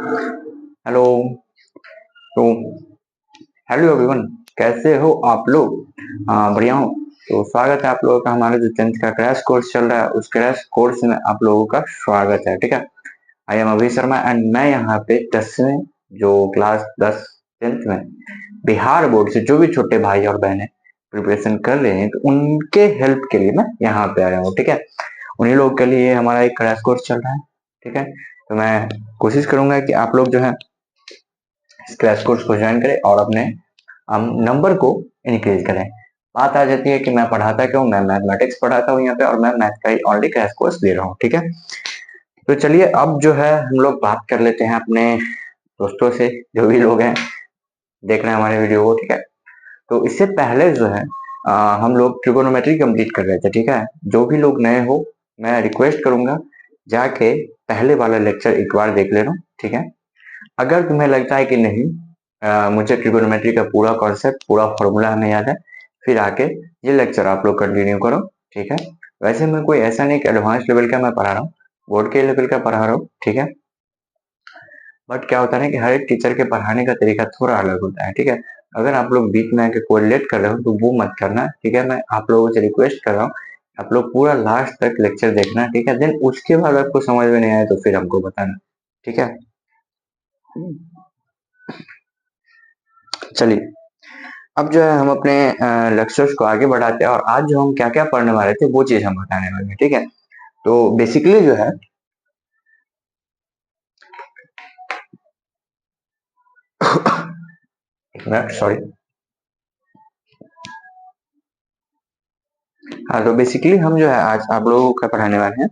Hello. तो hello everyone, कैसे हो आप लोग? बढ़िया हो। तो स्वागत है आप लोगों का हमारे जो 10th का क्रैश कोर्स चल रहा है उस क्रैश कोर्स में आप लोगों का स्वागत है। ठीक है, आई एम अभी शर्मा एंड मैं यहाँ पे 10वीं जो क्लास 10 10th में बिहार बोर्ड से जो भी छोटे भाई और बहनें प्रिपरेशन कर रहे हैं तो उनके हेल्प के लिए मैं यहाँ पे आया हूँ। ठीक है, उन्हीं लोगों के लिए हमारा एक क्रैश कोर्स चल रहा है। ठीक है, तो मैं कोशिश करूंगा कि आप लोग जो है इस क्रैश कोर्स को ज्वाइन करें और अपने हम नंबर को इंक्रीज करें। बात आ जाती है कि मैं पढ़ाता क्यों, मैं मैथमेटिक्स पढ़ाता हूँ यहाँ पे और मैं मैथ का ही ऑलरेडी क्रैश कोर्स दे रहा हूँ। ठीक है, तो चलिए अब जो है हम लोग बात कर लेते हैं अपने दोस्तों से, जो भी लोग हैं देख रहे हैं हमारे वीडियो को। ठीक है, तो इससे पहले जो है हम लोग ट्रिगोनोमेट्री कंप्लीट कर रहे थे। ठीक है, जो भी लोग नए हो मैं रिक्वेस्ट करूंगा जाके पहले वाला लेक्चर एक बार देख लेना। ठीक है, अगर तुम्हें लगता है कि नहीं मुझे ट्रिगोनोमेट्री का पूरा कॉन्सेप्ट पूरा फॉर्मूला हमें याद है, फिर आके ये लेक्चर आप लोग कंटिन्यू करो। ठीक है, वैसे मैं कोई ऐसा नहीं कि एडवांस लेवल का मैं पढ़ा रहा हूँ, बोर्ड के लेवल का पढ़ा रहा हूँ। ठीक है, बट क्या होता है ना कि हर एक टीचर के पढ़ाने का तरीका थोड़ा अलग होता है। ठीक है, अगर आप लोग बीच में आके कोरिलेट कर रहे हो तो वो मत करना। ठीक है, मैं आप लोगों से रिक्वेस्ट कर रहा हूँ आप लोग पूरा लास्ट तक लेक्चर देखना। ठीक है, देन उसके बाद आपको समझ में नहीं आए तो फिर हमको बताना। ठीक है, चलिए अब जो है हम अपने लक्ष्यों को आगे बढ़ाते हैं और आज जो हम क्या क्या पढ़ने वाले थे वो चीज हम बताने वाले हैं। ठीक है, तो बेसिकली जो है एक मिनट सॉरी। हाँ, तो बेसिकली हम जो है आज आप लोगों को पढ़ाने वाले हैं।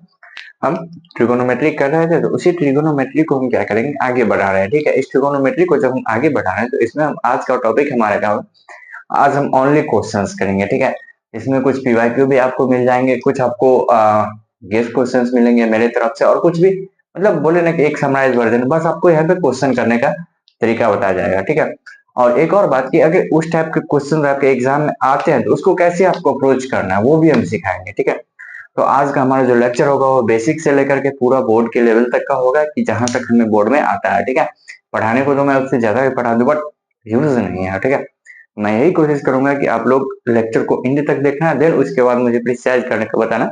हम ट्रिगोनोमेट्री कर रहे थे तो उसी ट्रिगोनोमेट्री को हम क्या करेंगे आगे बढ़ा रहे हैं। ठीक है, इस ट्रिगोनोमेट्री को जब हम आगे बढ़ा रहे हैं तो इसमें हम आज का टॉपिक हमारा क्या होगा, आज हम ओनली क्वेश्चंस करेंगे। ठीक है, इसमें कुछ पीवाईक्यू भी आपको मिल जाएंगे, कुछ आपको गेस्ट क्वेश्चंस मिलेंगे मेरे तरफ से और कुछ भी, मतलब बोले ना कि एक समराइज वर्जन, बस आपको यहाँ पे क्वेश्चन करने का तरीका बताया जाएगा। ठीक है, और एक और बात की अगर उस टाइप के क्वेश्चन आपके एग्जाम में आते हैं तो उसको कैसे आपको अप्रोच करना है वो भी हम सिखाएंगे। ठीक है, तो आज का हमारा जो लेक्चर होगा वो बेसिक से लेकर के पूरा बोर्ड के लेवल तक का होगा कि जहां तक हमें बोर्ड में आता है। ठीक है, पढ़ाने को तो मैं उससे ज्यादा भी पढ़ा दूं बट यूज नहीं है। ठीक है, मैं यही कोशिश करूंगा कि आप लोग लेक्चर को इंड तक देखना, देन उसके बाद मुझे प्रिसाइज करने को बताना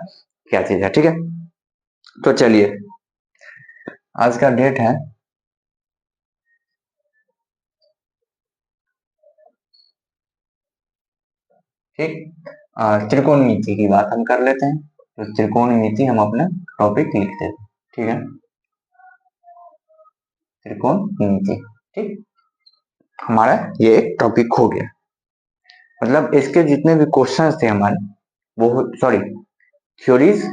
क्या चीज है। ठीक है, तो चलिए आज का डेट है ठीक, त्रिकोणमिति की बात हम कर लेते हैं। तो त्रिकोणमिति हम अपना टॉपिक लिखते हैं। ठीक है, त्रिकोणमिति। ठीक, हमारा ये एक टॉपिक हो गया, मतलब इसके जितने भी क्वेश्चंस थे हमारे वो सॉरी थ्योरीज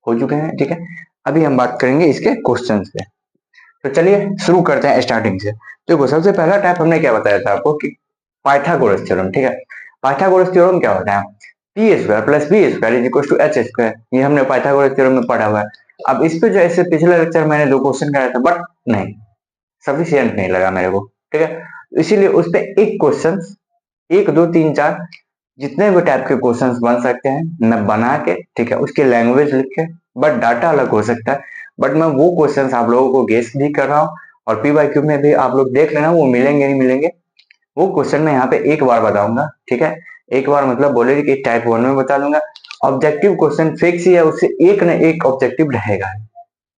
हो चुके हैं। ठीक है, अभी हम बात करेंगे इसके क्वेश्चंस पे। तो चलिए शुरू करते हैं स्टार्टिंग से। देखो सबसे पहला टाइप हमने क्या बताया था आपको कि पाइथागोरस थ्योरम। ठीक है, पाइथागोरस थ्योरम क्या होता है, P square plus B square is equal to H square, ये हमने पाइथागोरस थ्योरम में पढ़ा हुआ है। अब इस पे जो ऐसे पिछले लेक्चर मैंने दो क्वेश्चन कराया था बट नहीं सफिशियंट नहीं लगा मेरे को। ठीक है, इसीलिए उस पे एक क्वेश्चन, एक दो तीन चार जितने भी टाइप के क्वेश्चंस बन सकते हैं मैं बना के, ठीक है, उसकी लैंग्वेज लिख के, बट डाटा अलग हो सकता है, बट मैं वो क्वेश्चंस आप लोगों को गेस भी कर रहा हूँ और पी वाई क्यू में भी आप लोग देख लेना वो मिलेंगे नहीं मिलेंगे, वो क्वेश्चन मैं यहाँ पे एक बार बताऊंगा। ठीक है, एक बार मतलब बोले कि टाइप 1 में बता दूंगा। ऑब्जेक्टिव क्वेश्चन फिक्स ही है, उससे एक न एक ऑब्जेक्टिव रहेगा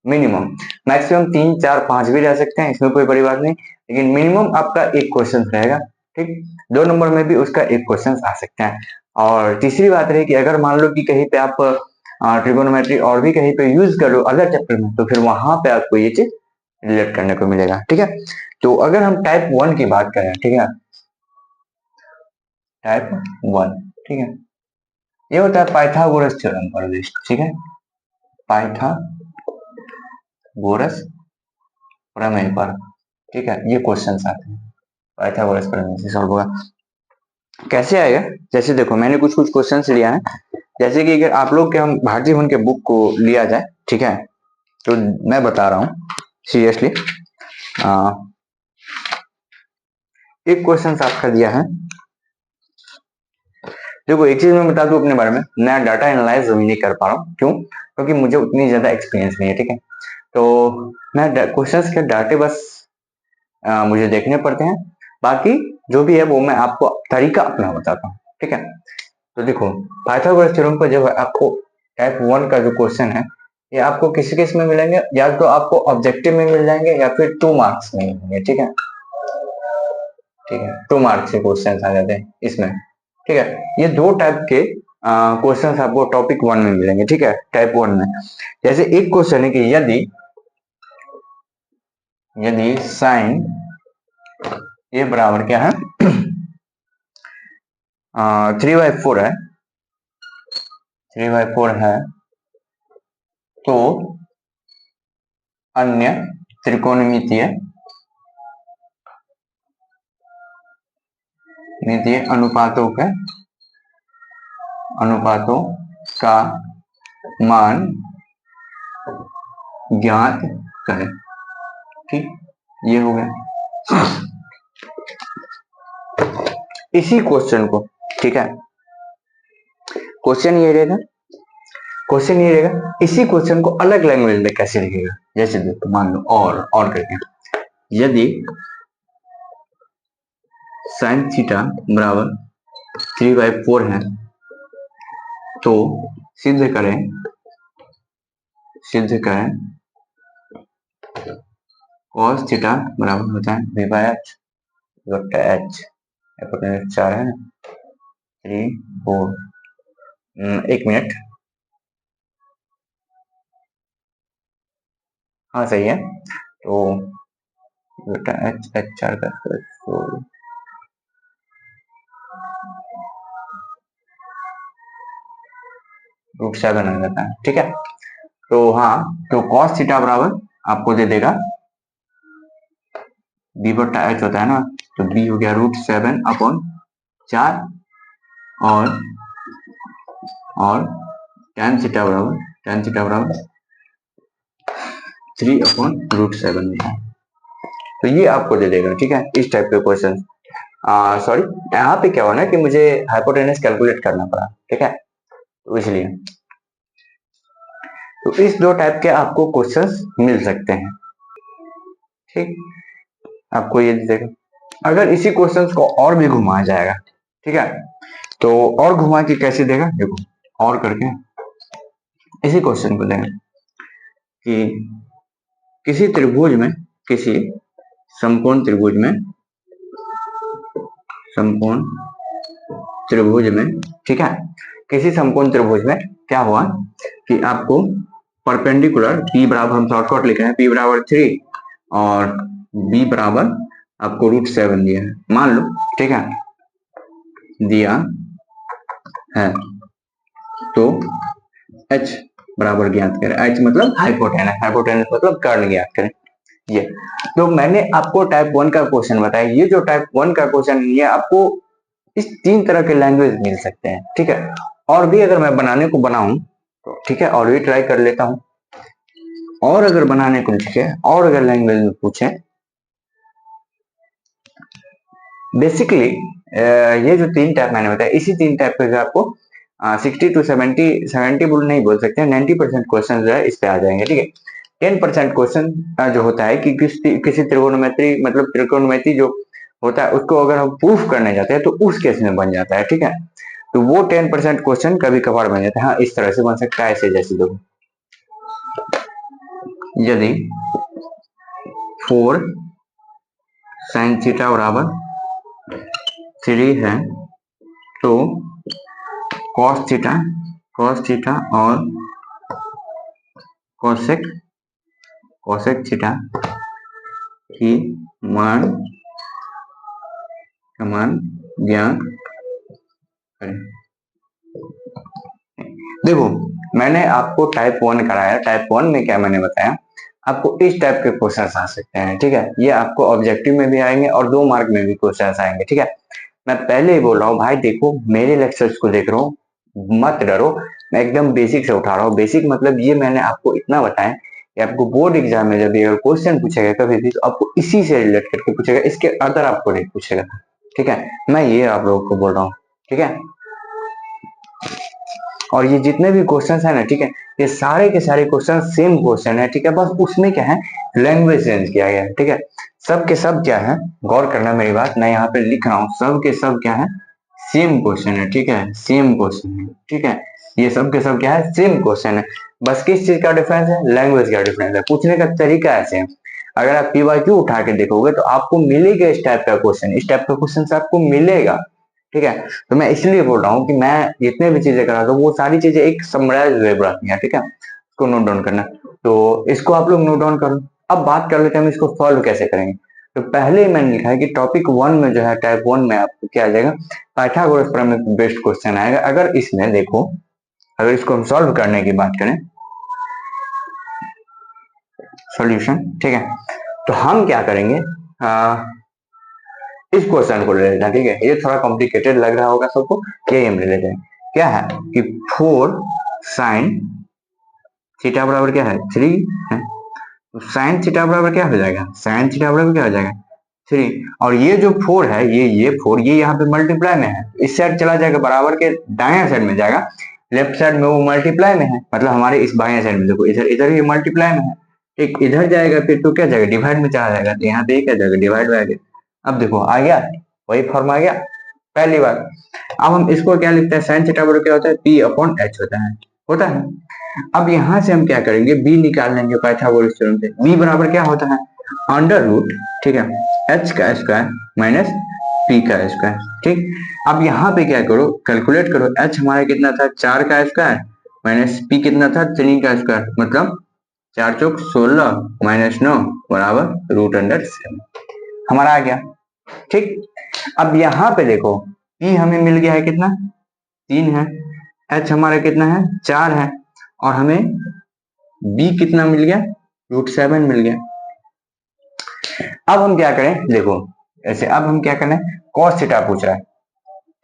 मिनिमम, मैक्सिमम 3 4 5 भी रह सकते हैं, इसमें कोई बड़ी बात नहीं, लेकिन मिनिमम आपका एक क्वेश्चन रहेगा। ठीक, 2 नंबर में भी उसका एक क्वेश्चन आ सकते हैं। और तीसरी बात रही कि अगर मान लो कि कहीं पे आप ट्रिगोनोमेट्री और भी कहीं पे यूज कर लो अलग चैप्टर में तो फिर वहां पे आपको ये चीज रिलेट करने को मिलेगा। ठीक है, तो अगर हम टाइप 1 की बात करें, ठीक है, टाइप 1, ठीक है, ये होता है पाइथागोरस थ्योरम पर बेस्ड। ठीक है, पाइथागोरस प्रमेय पर, ठीक है, ये क्वेश्चंस आते हैं पाइथागोरस प्रमेय से सॉल्व होगा। कैसे आएगा, जैसे देखो मैंने कुछ कुछ क्वेश्चंस लिया है, जैसे कि अगर आप लोग के हम भारतीय भवन के बुक को लिया जाए, ठीक है, तो मैं बता रहा हूँ सीरियसली, एक क्वेश्चन आपका दिया है। देखो एक चीज मैं बता दूं अपने बारे में, मैं डाटा एनालाइज नहीं कर पा रहा हूँ, क्यों, क्योंकि मुझे उतनी ज्यादा एक्सपीरियंस नहीं है। ठीक है, तो मैं क्वेश्चंस के डाटे बस मुझे देखने पड़ते हैं। बाकी जो भी है वो मैं आपको तरीका अपना बताता हूँ, ठीक है। तो देखो, पाइथागोरस थ्योरम पर जब आपको टाइप 1 का जो क्वेश्चन है, ये आपको किस किस में मिलेंगे, या तो आपको ऑब्जेक्टिव में मिल जाएंगे या फिर 2 मार्क्स में मिलेंगे, ठीक है। ठीक है, 2 मार्क्स के क्वेश्चन आ जाते हैं इसमें, ठीक है। ये दो टाइप के क्वेश्चन आपको टॉपिक 1 में मिलेंगे, ठीक है, टाइप 1 में। जैसे एक क्वेश्चन है कि यदि यदि साइन ये बराबर क्या है, 3/4 है, 3/4 है, तो अन्य त्रिकोणमितीय अनुपातों का मान ज्ञात करें, ठीक, ये हो गया इसी क्वेश्चन को, ठीक है। क्वेश्चन ये रहेगा, इसी क्वेश्चन को अलग लैंग्वेज में कैसे लिखेगा। जैसे देखो, मान लो और करके, यदि साइन थीटा बराबर 3/4 है, तो सिद्ध करें cos थीटा बराबर होता है v/h बटा h, हाइपोटेनस 4 है, 3 4, 1 मिनट, हाँ सही है। तो बटा h 4 का √7 आ जाता है, ठीक है। तो हाँ, तो cos थीटा बराबर आपको दे देगा b बटा h होता है ना, तो b हो गया √7/4, और tan थीटा बराबर 3/√7। तो ये आपको दे देगा, ठीक है, इस टाइप के क्वेश्चन। सॉरी, यहाँ पे क्या होना है कि मुझे हाइपोटेनस कैलकुलेट करना पड़ा, ठीक है, तो इसलिए। तो इस दो टाइप के आपको क्वेश्चंस मिल सकते हैं, ठीक, आपको ये देगा। अगर इसी क्वेश्चंस को और भी घुमाया जाएगा, ठीक है, तो और घुमा के कैसे देगा, देखो, और करके इसी क्वेश्चन को देगा कि किसी समकोण त्रिभुज में, ठीक है, किसी समकोण त्रिभुज में क्या हुआ कि आपको परपेंडिकुलर p बराबर, हम शॉर्टकट लिखे हैं, p बराबर 3 और b बराबर आपको √7 दिया है, मान लो, ठीक है, दिया है, तो h बराबर ज्ञात करें। h मतलब हाइपोटेनस मतलब कर्ण ज्ञात करें। ये तो मैंने आपको टाइप 1 का क्वेश्चन बताया। ये जो टाइप 1 का क्वेश्चन, ये आपको इस 3 तरह के लैंग्वेज मिल सकते हैं, ठीक है। और भी अगर मैं बनाने को बनाऊं तो ठीक है, और भी ट्राई कर लेता हूं, और अगर बनाने को लिखे और अगर लैंग्वेज में पूछे, बेसिकली ये जो 3 टाइप मैंने बताया, इसी 3 टाइप के आपको 60 to 70 बोल नहीं बोल सकते, 90% क्वेश्चन जो है इस पे आ जाएंगे, ठीक है। 10% क्वेश्चन जो होता है कि किसी त्रिकोणमिति जो होता है उसको अगर हम प्रूफ करने जाते हैं तो उस केस में बन जाता है, ठीक है। तो वो 10% क्वेश्चन कभी कभार बन जाता है। हाँ, इस तरह से बन सकता है, ऐसे जैसे देखो, यदि 4 sin थीटा बराबर 3 है, तो cos थीटा और cosec थीटा की मान ज्ञात करें। देखो, मैंने आपको टाइप 1 कराया, टाइप 1 में क्या मैंने बताया, आपको इस टाइप के क्वेश्चन आ सकते हैं, ठीक है। ये आपको ऑब्जेक्टिव में भी आएंगे और 2 मार्क में भी क्वेश्चन आएंगे, ठीक है। मैं पहले ही बोल रहा हूँ भाई, देखो मेरे लेक्चर्स को देख रहा हूँ, मत डरो, मैं एकदम बेसिक से उठा रहा हूँ। बेसिक मतलब ये मैंने आपको इतना बताया कि आपको बोर्ड एग्जाम में जब ये क्वेश्चन पूछेगा कभी भी, तो आपको इसी से रिलेट करके पूछेगा, इसके अदर आपको नहीं पूछेगा, ठीक है। मैं ये आप लोगों को बोल रहा हूँ, ठीक है। और ये जितने भी क्वेश्चन है ना, ठीक है, ये सारे के सारे क्वेश्चन सेम क्वेश्चन है, ठीक है, बस उसमें क्या है, लैंग्वेज चेंज किया गया है, ठीक है। सब के सब क्या है, गौर करना मेरी बात, मैं यहाँ पे लिख रहा हूँ, सब के सब क्या है, सेम क्वेश्चन है, ठीक है, सेम क्वेश्चन है, ठीक है, ये सब के सब क्या है, सेम क्वेश्चन है। बस किस चीज का डिफरेंस है, लैंग्वेज का डिफरेंस है, पूछने का तरीका ऐसे है। अगर आप PYQ उठा के देखोगे तो आपको मिलेगा इस टाइप का क्वेश्चन, इस टाइप का क्वेश्चन आपको मिलेगा, ठीक है। तो मैं इसलिए बोल रहा हूँ कि मैं जितने भी चीजें करा, तो वो सारी चीजें एक समराइज वे रहती है, ठीक है, इसको नोट डाउन करना। तो इसको आप लोग नोट डाउन करो। अब बात कर लेते हैं हम इसको सॉल्व कैसे करेंगे। तो पहले ही मैंने लिखा है कि टॉपिक 1 में जो है, टाइप 1 में आपको क्या आ जाएगा, पाइथागोरस प्रमेय बेस्ड क्वेश्चन आएगा। अगर इसमें देखो, अगर इसको हम सॉल्व करने की बात करें, सॉल्यूशन, ठीक है, तो हम क्या करेंगे, इस क्वेश्चन को ले लेते हैं, ठीक है, ये थोड़ा कॉम्प्लिकेटेड लग रहा होगा सबको, यही हम ले लेते हैं। क्या है कि 4 साइन थीटा बराबर क्या है, 3 है, तो साइन थीटा बराबर क्या हो जाएगा, साइन थीटा बराबर क्या हो जाएगा, 3। और ये जो 4 है, ये 4, ये यहाँ पे मल्टीप्लाई में है, इस साइड चला जाएगा, बराबर के दाएं साइड में जाएगा, लेफ्ट साइड में वो मल्टीप्लाई में है, मतलब हमारे इस बाएं साइड में देखो, इधर इधर ये मल्टीप्लाई में है, एक इधर जाएगा फिर तो क्या जाएगा, डिवाइड में चला जाएगा, तो यहाँ पे क्या जाएगा, डिवाइड में आ गया। अब देखो आ गया, वही फॉर्म आ गया पहली बार। अब हम इसको क्या लिखते हैं, साइन थीटा बराबर क्या होता है, P/H होता है। अब यहां से हम क्या करेंगे, b निकाल लेंगे पाइथागोरस थ्योरम से। b बराबर क्या होता है, अंडर रूट, ठीक है, h का स्क्वायर माइनस p का स्क्वायर, ठीक। अब यहाँ पे क्या करो, कैलकुलेट करो, h हमारा कितना था, 4 का स्क्वायर माइनस p कितना था, 3 का स्क्वायर, मतलब 4 चौक 16 माइनस 9 बराबर √7 हमारा आ गया, ठीक। अब यहाँ पे देखो, p हमें मिल गया है कितना, 3 है, h हमारा कितना है, 4 है, और हमें b कितना मिल गया, √7 मिल गया। अब हम क्या करें, देखो ऐसे, अब हम क्या करें, cos थीटा पूछ रहा है,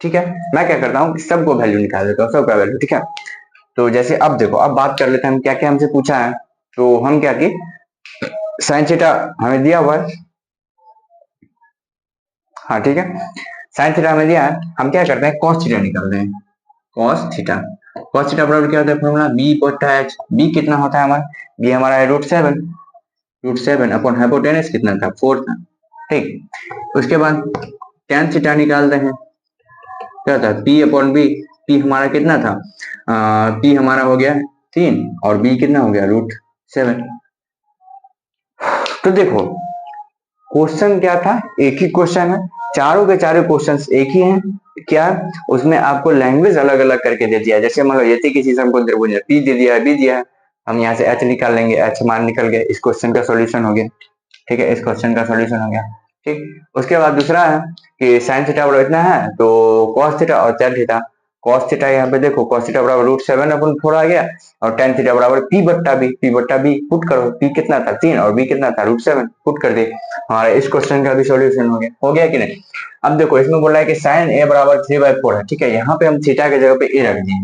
ठीक है, मैं क्या करता हूँ, सबको वैल्यू निकाल देता हूँ, सबका वैल्यू, ठीक है। तो जैसे अब देखो, अब बात कर लेते हैं हम क्या क्या हमसे पूछा है। तो हम क्या की, साइन थीटा हमें दिया हुआ है, हाँ ठीक है, साइन थीटा हमें दिया है, हम क्या करते हैं, cos थीटा निकालते हैं, cos थीटा, cos थीटा बराबर क्या होता है, फॉर्मूला b/h, b कितना होता है हमारा, b हमारा है √7 अपॉन हाइपोटेनस कितना था, 4 था, ठीक। उसके बाद tan थीटा निकालते हैं, क्या था, P/B, P हमारा कितना था, P हमारा हो गया 3 और B कितना हो गया, √7। तो देखो क्वेश्चन क्या था, एक ही क्वेश्चन है, चारों के चारों क्वेश्चंस एक ही हैं, क्या उसमें आपको लैंग्वेज अलग अलग करके दे दिया है। जैसे मान लो यदि किसी से हमको P दे दिया है, B दिया है, हम यहाँ से H निकाल लेंगे, H मान निकल गया, इस क्वेश्चन का सॉल्यूशन हो गया, ठीक है, इस क्वेश्चन का सॉल्यूशन हो गया, ठीक। उसके बाद दूसरा है कि साइन थीटा बराबर इतना है, तो cos थीटा और tan थीटा, cos थीटा यहाँ पे देखो, cos थीटा बराबर √7/4 आ गया, और tan थीटा बराबर P/B पुट करो, P कितना था 3 और B कितना था √7 पुट कर दे, हमारा इस क्वेश्चन का भी सॉल्यूशन हो गया कि नहीं। अब देखो इसमें बोल रहा है कि साइन A बराबर 3/4 है, ठीक है, यहाँ पे हम थीटा के जगह पे A रख दिए,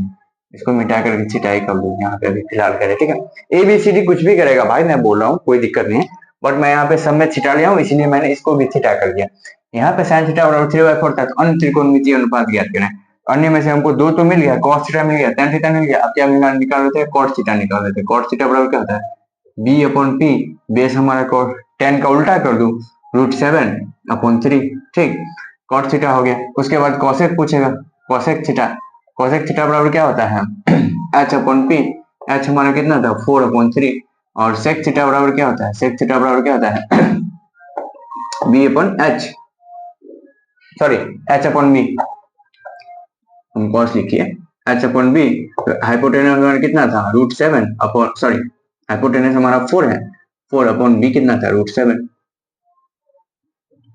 इसको मिटा करके थीटा ही कर दो यहाँ पे अभी फिलहाल करें, ठीक है। ABCD कुछ भी करेगा भाई, मैं बोल रहा हूँ कोई दिक्कत नहीं है, बट मैं यहाँ पे सब में थीटा लिया हूँ, इसलिए मैंने इसको भी थीटा कर दिया। यहाँ पे साइन थीटा बराबर 3/4 था, तो अन्य त्रिकोणमितीय अनुपात ज्ञात करें। अन्य में से हमको 2 तो मिल गया, cos थीटा मिल गया, tan थीटा मिल गया, अब क्या निकाल लेते हैं, cot थीटा निकाल लेते हैं। cot थीटा बराबर क्या होता है, B/P, बेस हमारा tan का उल्टा कर दूं, √7/3, ठीक, cot थीटा हो गया। उसके बाद cosec पूछेगा, cosec थीटा बराबर क्या होता है, H/P, H हमारा कितना था 4/3, और sec थीटा बराबर क्या होता है, sec थीटा बराबर क्या होता है B/H, सॉरी H/B, हम cos लिखिए, H/B, हाइपोटेनस हमारा कितना था √7 अपॉन, सॉरी हाइपोटेनस हमारा 4 है, 4/B कितना था √7,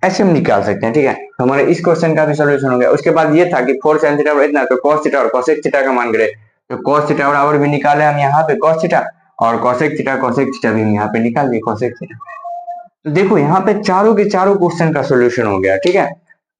ऐसे हम निकाल सकते हैं, ठीक है। तो हमारे इस क्वेश्चन का भी सॉल्यूशन हो गया। उसके बाद ये था कि 4 sin थीटा इतना, तो cos थीटा और cosec थीटा का मान करे, तो cos थीटा बराबर भी निकाले हम यहाँ पे cos थीटा, और cosec थीटा भी हम यहाँ पे निकाल दिए cosec थीटा। तो देखो यहाँ पे चारों के चारों क्वेश्चन का सॉल्यूशन हो गया, ठीक है।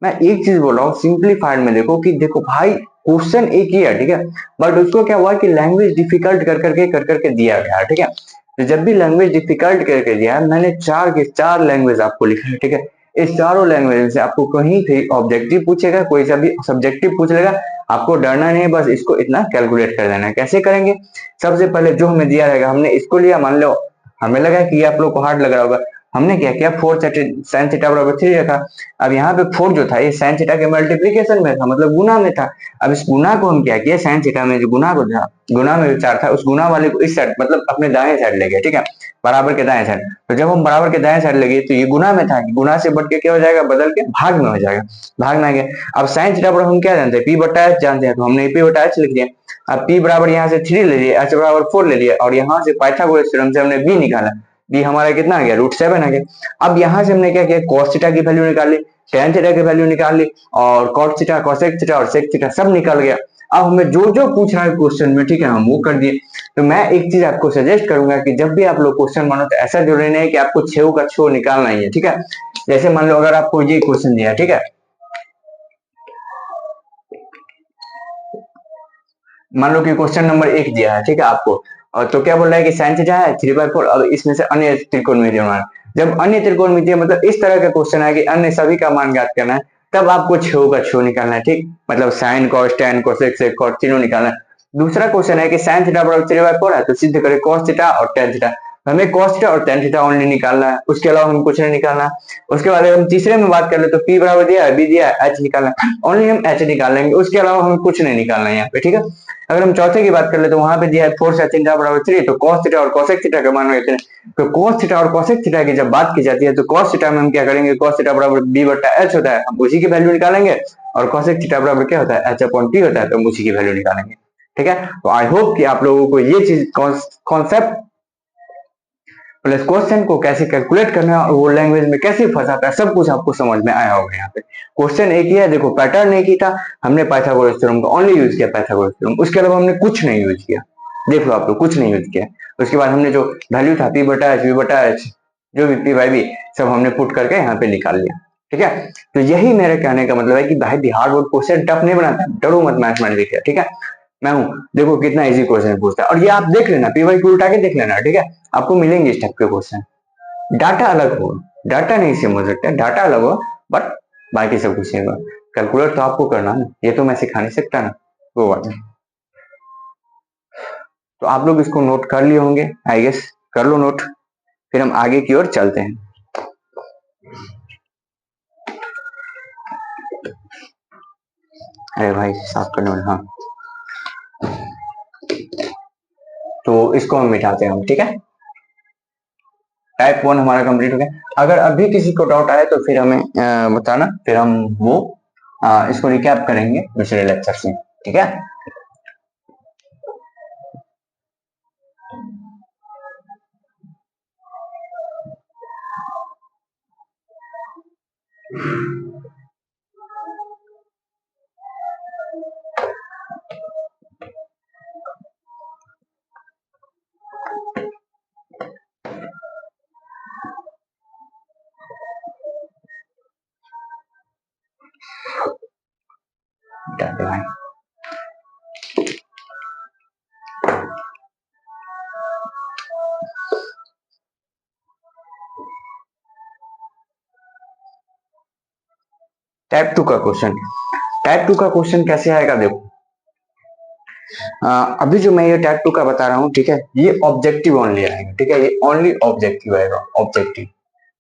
मैं एक चीज बोल रहा हूँ, सिंप्लीफाइड में देखो कि देखो भाई क्वेश्चन एक ही है, ठीक है, बट उसको क्या हुआ कि लैंग्वेज डिफिकल्ट कर करके दिया गया, ठीक है। तो जब भी लैंग्वेज डिफिकल्ट करके दिया है, मैंने 4 के 4 लैंग्वेज आपको लिखा है, ठीक है। इस चारों लैंग्वेज से आपको कहीं भी ऑब्जेक्टिव पूछेगा, कोई सा भी सब्जेक्टिव पूछ लेगा, आपको डरना नहीं है, बस इसको इतना कैलकुलेट कर देना है। कैसे करेंगे, सबसे पहले जो हमें दिया रहेगा हमने इसको लिया, मान लो हमें लगा कि आप लोग को हार्ड लग रहा होगा, हमने क्या किया, 4 साइन थीटा बराबर 3 रखा। अब यहाँ पे 4 जो था ये साइन थीटा के मल्टीप्लीकेशन में था, मतलब गुना में था। अब इस गुना को हम क्या किया, साइन थीटा में जो गुना को था, गुना में विचार था, उस गुना वाले को इस साइड मतलब अपने दाएं साइड ले गया, ठीक है, बराबर के दाएं साइड। तो जब हम बराबर के दाएं साइड लगे तो ये गुना में था, गुना से बढ़ के क्या हो जाएगा, बदल के भाग में हो जाएगा, भाग में आ गया। अब साइन थीटा बराबर हम क्या जानते हैं, पी बटा एच जानते हैं, तो हमने पी बटा एच लिख दिया। अब पी बराबर यहाँ से 3 ले लिया, एच बराबर 4 ले लिया, और यहाँ से पाइथागोरस थ्योरम से हमने बी निकाला, बी हमारा कितना आ गया, √7 आ गया। अब यहाँ से हमने क्या किया, cos थीटा की वैल्यू निकाल ली, tan थीटा की वैल्यू निकाल ली, और cot थीटा, cosec थीटा और sec थीटा सब निकल गया। अब हमें जो जो पूछ रहा है क्वेश्चन में, ठीक है, हम वो कर दिए। तो मैं एक चीज आपको सजेस्ट करूंगा कि जब भी आप लोग क्वेश्चन बनो तो ऐसा जरूरी नहीं है कि आपको छेव का छो निकालना ही है, ठीक है। जैसे मान लो अगर आपको ये क्वेश्चन दिया, ठीक है, मान लो कि क्वेश्चन नंबर 1 दिया है, ठीक है आपको, और तो क्या बोल रहा है कि साइन थीटा है 3/4, अब इसमें से अन्य त्रिकोणमितीय मान, जब अन्य त्रिकोणमितीय मतलब इस तरह का क्वेश्चन है कि अन्य सभी का मान ज्ञात करना है, तब आपको छेव का छो निकालना है, ठीक, मतलब sine cos tan cosec sec cot तीनों निकालना है। दूसरा क्वेश्चन है कि साइन थीटा बराबर 3/4 है, तो सिद्ध करें कॉस थीटा और टैन थीटा, हमें कॉस थीटा और टैन थीटा ओनली निकालना है, उसके अलावा हमें कुछ नहीं निकालना है। उसके बाद हम तीसरे में बात कर ले तो पी बराबर दिया है, बी दिया है, एच निकालना है, ओनली हम एच निकाल लेंगे, उसके अलावा हमें कुछ नहीं निकालना है यहाँ पे, ठीक है। अगर हम चौथे की बात कर ले तो वहां पे दिया है 4 sin थीटा बराबर 3, तो cos थीटा और cosec थीटा का मान लेते हैं। तो cos थीटा और cosec थीटा की जब बात की जाती है तो cos थीटा में हम क्या करेंगे, cos थीटा बराबर b बटा h होता है, हम उसी की वैल्यू निकालेंगे, और cosec थीटा बराबर क्या होता है, h अपॉन t होता है, तो हम उसी की वैल्यू निकालेंगे, ठीक है। तो आई होप कि आप लोगों को ये चीज कॉन्सेप्ट प्लस क्वेश्चन को कैसे कैलकुलेट करना है और वो लैंग्वेज में कैसे फंसाता है, सब कुछ आपको समझ में आया होगा। यहाँ पे क्वेश्चन एक ही है, देखो पैटर्न एक ही था, हमने पाइथागोरस थ्योरम का ओनली यूज किया, पाइथागोरस थ्योरम, उसके अलावा हमने कुछ नहीं यूज किया, देख लो आप लोग कुछ नहीं यूज किया। उसके बाद हमने जो वैल्यू था पी बटा एच, बी बटा एच, जो भी पी बाई बी, सब हमने पुट करके यहाँ पे निकाल लिया, ठीक है। तो यही मेरे कहने का मतलब है कि भाई बिहार बोर्ड क्वेश्चन टफ नहीं बनाता, डरो मत मैथमेटिक्स, ठीक है। मैं हूँ, देखो कितना इजी क्वेश्चन पूछता है, और ये आप देख लेना, पी वाई को उल्टा के देख लेना, ठीक है, आपको मिलेंगे इस टाइप के क्वेश्चन। डाटा अलग हो, डाटा नहीं समझ सकते, डाटा अलग हो, बट बाकी सब कुछ सेम है। कैलकुलेट तो आपको करना ना, ये तो मैं सिखा नहीं सकता ना, वो बात है। तो आप लोग इसको नोट कर लिए होंगे, आई गेस कर लो नोट, फिर हम आगे की ओर चलते हैं। अरे भाई साफ करने वाले, हाँ, तो इसको हम मिटाते हैं हम, ठीक है। टाइप 1 हमारा कंप्लीट हो गया। अगर अभी किसी को डाउट आए तो फिर हमें बताना, फिर हम वो इसको रिकैप करेंगे दूसरे लेक्चर से, ठीक है। टाइप 2 का क्वेश्चन, टाइप 2 का क्वेश्चन कैसे आएगा, देखो अभी जो मैं ये टाइप 2 का बता रहा हूँ, ठीक है, ये ऑब्जेक्टिव ओनली आएगा, ठीक है, ये ओनली ऑब्जेक्टिव आएगा, ऑब्जेक्टिव,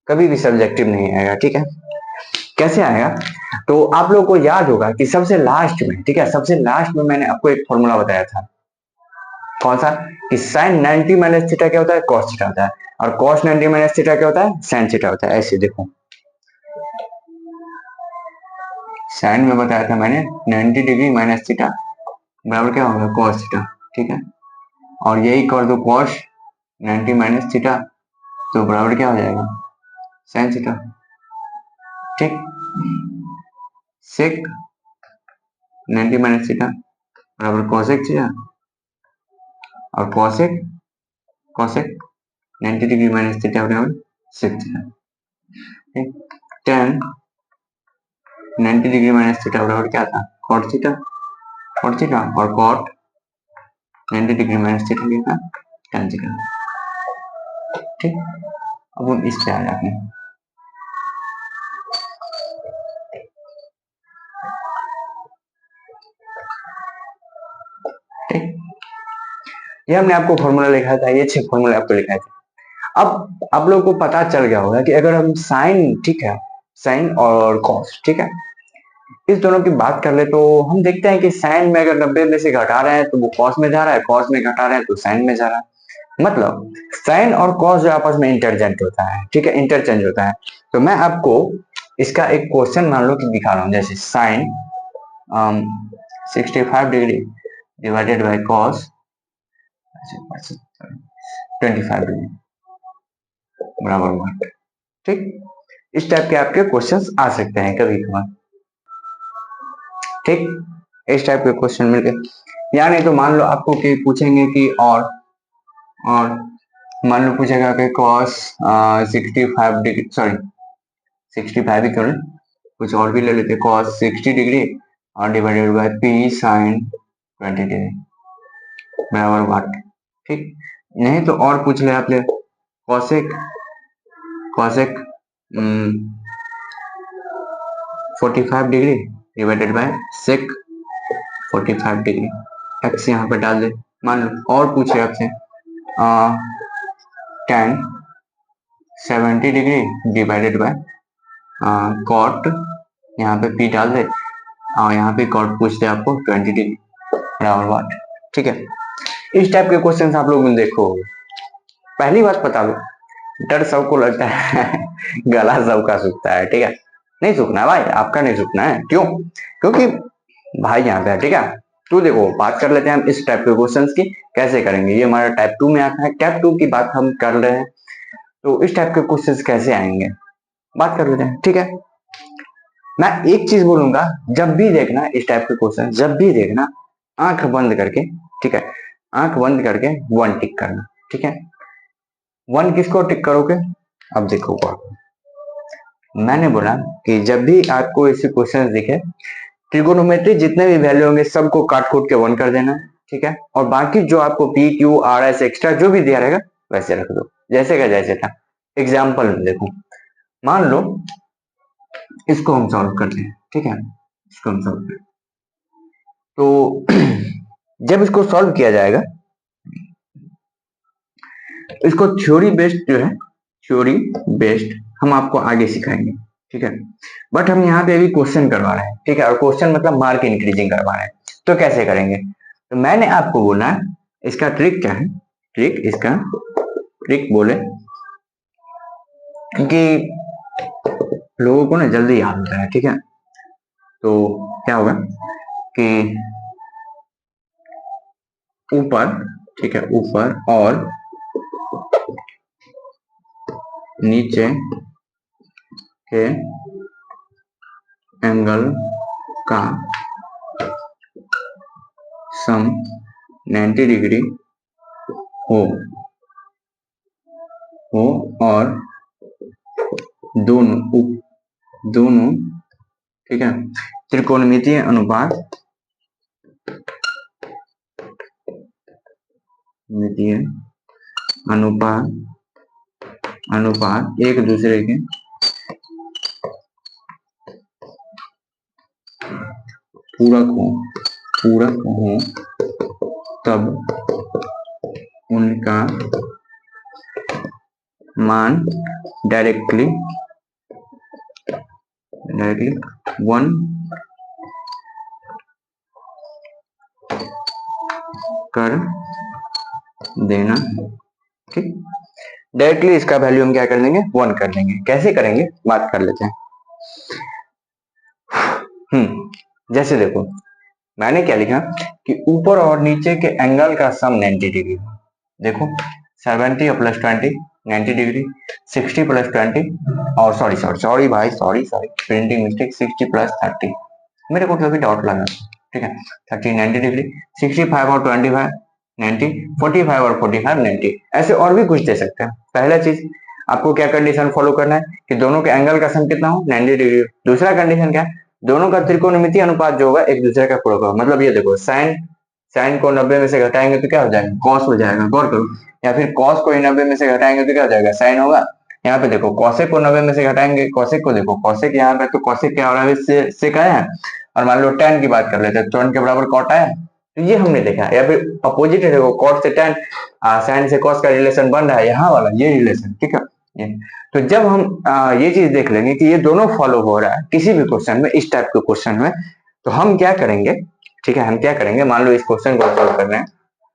कभी भी सब्जेक्टिव नहीं आएगा, ठीक है। कैसे आएगा, तो आप लोगों को याद होगा कि सबसे लास्ट में, ठीक है, सबसे लास्ट में मैंने आपको एक फॉर्मूला बताया था, कौन सा, कि साइन 90 माइनस थीटा क्या होता है, कॉस थीटा होता है, और कॉस 90 माइनस थीटा क्या होता है, साइन थीटा होता है। ऐसे देखो, साइन में बताया था मैंने 90 डिग्री माइनस थीटा बराबर क्या होगा, कॉस थीटा, ठीक है, और यही कर दो कॉस 90 माइनस थीटा, तो बराबर क्या हो जाएगा, साइन थीटा, ठीक, सेक 90 माइनस थीटा बराबर कॉसेक थीटा, और cosec cosec 90 degree minus theta बराबर सेक थीटा, ठीक, tan 90 डिग्री माइनस थीटा बराबर क्या था, कॉट थीटा, कॉट थीटा, और कॉट 90 डिग्री माइनस थीटा क्या था, tan थीटा, ठीक। अब हम इस पे आ जाते हैं, ठीक, ये हमने आपको फॉर्मूला लिखा था, ये 6 फॉर्मूला आपको लिखा था। अब आप लोगों को पता चल गया होगा कि अगर हम साइन, ठीक है, साइन और कॉस, ठीक है, इस दोनों की बात कर ले तो हम देखते हैं कि साइन में अगर 90 में से घटा रहे हैं तो वो कॉस में जा रहा है, कॉस में घटा रहे हैं तो साइन में जा रहा है। मतलब साइन और कॉस जो आपस में इंटरजेंट होता है, ठीक है, इंटरचेंज होता है। तो मैं आपको इसका एक क्वेश्चन मान लो कि दिखा रहा हूँ, जैसे sine 65 degree divided by cos 25 degree बराबर 1। ठीक, इस टाइप के आपके क्वेश्चंस आ सकते हैं कभी कभार। ठीक, इस टाइप के क्वेश्चन मिलके, या नहीं तो मान लो आपको कि पूछेंगे कि और मान लो पूछेगा कि cos 65 डिग्री, सॉरी 65 ही क्यों, कुछ और भी ले लेते, cos 60 डिग्री और divided by p sin 20 degree बराबर व्हाट। ठीक, नहीं तो और पूछ ले आप ले cosec 45 degree divided bye sec 45 degree, x यहाँ पे डाल दे मान लो। और पूछे आपसे tan 70 degree divided by cot, यहाँ पे p डाल दे और यहाँ पे कॉट पूछ दे आपको 20 डिग्री बराबर व्हाट। ठीक है, इस टाइप के क्वेश्चंस आप लोग देखो। पहली बात बता दो, डर सबको लगता है गला सबका सूखता है, ठीक है, नहीं सूखना है भाई, आपका नहीं सूखना है। क्यों? क्योंकि भाई यहाँ पे है, ठीक है। तो देखो बात कर लेते हैं हम इस टाइप के क्वेश्चंस की कैसे करेंगे। ये हमारा टाइप 2 में आता है, टाइप 2 की बात हम कर रहे हैं, तो इस टाइप के क्वेश्चंस कैसे आएंगे बात कर लेते हैं। ठीक है, मैं एक चीज बोलूंगा, जब भी देखना इस टाइप के क्वेश्चन, जब भी देखना आंख बंद करके, ठीक है, आंख बंद करके 1 टिक करना। ठीक है, 1 किसको टिक करोगे? अब देखो, मैंने बोला कि जब भी आपको ऐसे क्वेश्चन दिखे, ट्रिगोनोमेट्री जितने भी वैल्यू होंगे सबको काट कूट के 1 कर देना है। ठीक है, और बाकी जो आपको P Q R S extra जो भी दिया रहेगा वैसे रख दो, जैसे का जैसे था। एग्जाम्पल में देखो, मान लो इसको हम सॉल्व करते हैं, ठीक है, इसको हम सॉल्व करते, तो जब इसको सॉल्व किया जाएगा, इसको थ्योरी बेस्ड जो है, थ्योरी बेस्ड हम आपको आगे सिखाएंगे। ठीक है, बट हम यहाँ पे अभी क्वेश्चन करवा रहे हैं, ठीक है, और क्वेश्चन मतलब मार्क इंक्रीजिंग करवा रहे हैं, तो कैसे करेंगे? तो मैंने आपको बोला इसका ट्रिक क्या है, ट्रिक, इसका ट्रिक बोले कि लोगों को ना जल्दी याद होता है। ठीक है, तो क्या होगा कि ऊपर, ठीक है, ऊपर और नीचे के एंगल का सम 90 डिग्री हो और दोनों, ठीक है, त्रिकोणमितीय अनुपात, अनुपात एक दूसरे के पूरक हो तब उनका मान डायरेक्टली 1 कर देना। ठीक, डायरेक्टली इसका वैल्यू हम क्या कर देंगे? 1 कर देंगे। कैसे करेंगे बात कर लेते हैं। जैसे देखो मैंने क्या लिखा कि ऊपर और नीचे के एंगल का सम 90 डिग्री। देखो 70 प्लस 20 90 डिग्री, 60 प्लस 20 और सॉरी भाई, सॉरी प्रिंटिंग मिस्टेक, 60 प्लस 30, मेरे को कभी डाउट लगा, ठीक है, 30 90 डिग्री, 65 और 25 90, 45 और 45 90, ऐसे और भी कुछ दे सकते हैं। पहला चीज आपको क्या कंडीशन फॉलो करना है कि दोनों के एंगल का सम कितना हो? 90 डिग्री। दूसरा कंडीशन क्या है? दोनों का त्रिकोणमितीय अनुपात जो होगा एक दूसरे का पूरक होगा। मतलब ये देखो, साइन को 90 में से घटाएंगे तो क्या हो जाएगा? कॉस हो जाएगा, गौर करो। या फिर कॉस को 90 में से घटाएंगे तो क्या हो जाएगा? साइन होगा। यहाँ पे देखो कौशिक को 90 में से घटाएंगे, कौशिक को देखो, कौशिक यहाँ पे, तो कौशिक क्या हो रहा है? सेक आया है। और मान लो tan की बात कर लेते हैं, tan के बराबर कॉट आया, तो ये हमने देखा। या फिर अपोजिट है, देखो कॉट से tan, साइन से कॉस का रिलेशन बन रहा है, यहाँ वाला ये रिलेशन, ठीक है। ये तो जब हम ये चीज देख लेंगे कि ये दोनों फॉलो हो रहा है किसी भी क्वेश्चन में, इस टाइप के क्वेश्चन में, तो हम क्या करेंगे, ठीक है, हम क्या करेंगे, मान लो इस क्वेश्चन को सॉल्व कर रहे हैं,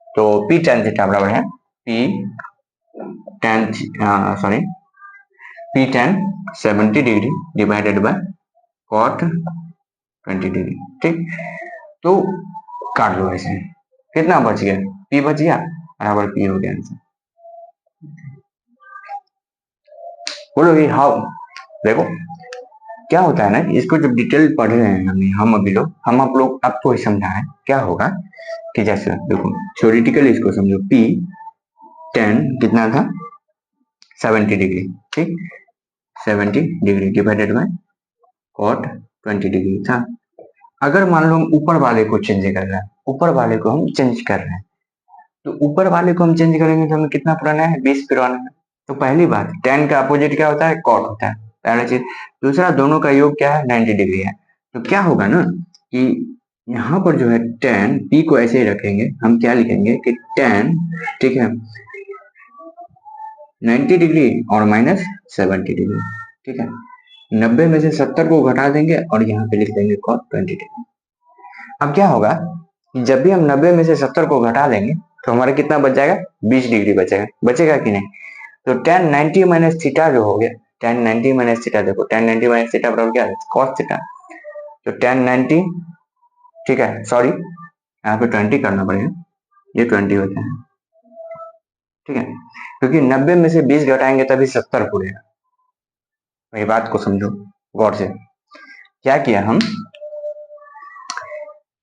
तो पी टेन थीटा बराबर है P tan sorry P tan 70 degree divided by cot 20 degree, ठीक। तो काट लो ऐसे, कितना बच गया, पी बच गया, बराबर पी हो गया आंसर। बोलो ये हाउ, देखो क्या होता है ना, इसको जब डिटेल पढ़ रहे हैं हम अभी लोग, हम आप लोग आपको ही समझा है क्या होगा कि जैसे देखो थ्योरेटिकली इसको समझो, पी टेन कितना था 70 डिग्री, ठीक, 70 degree divided by cot 20 degree था। अगर मान लो हम ऊपर वाले को चेंज कर रहे हैं, ऊपर वाले को हम चेंज कर रहे हैं, तो ऊपर वाले को हम चेंज करेंगे तो हमें कितना पुराना है, 20 पुराना है। तो पहली बात, टेन का अपोजिट क्या होता है, कॉट होता है, पहला चीज। दूसरा, दोनों का योग क्या है, 90 डिग्री है। तो क्या होगा ना कि यहाँ पर जो है टेन, पी को ऐसे ही रखेंगे, हम क्या लिखेंगे कि टेन, ठीक है, 90 डिग्री और माइनस 70 डिग्री, ठीक है, 90 में से 70 को घटा देंगे और यहाँ पे लिख देंगे कॉट 20 डिग्री। अब क्या होगा, जब भी हम 90 में से 70 को घटा देंगे तो हमारा कितना बच जाएगा, 20 डिग्री बचेगा, बचेगा कि नहीं। तो tan 90 माइनस थीटा जो हो गया, tan 90 माइनस थीटा, देखो tan 90 माइनस थीटा बराबर क्या है, cos थीटा। तो tan 90, ठीक है, सॉरी यहाँ पे 20 करना पड़ेगा, ये 20 होता है, ठीक है, क्योंकि 90 में से 20 घटाएंगे तभी 70 पूरेगा। वही बात को समझो गौर से। क्या किया हम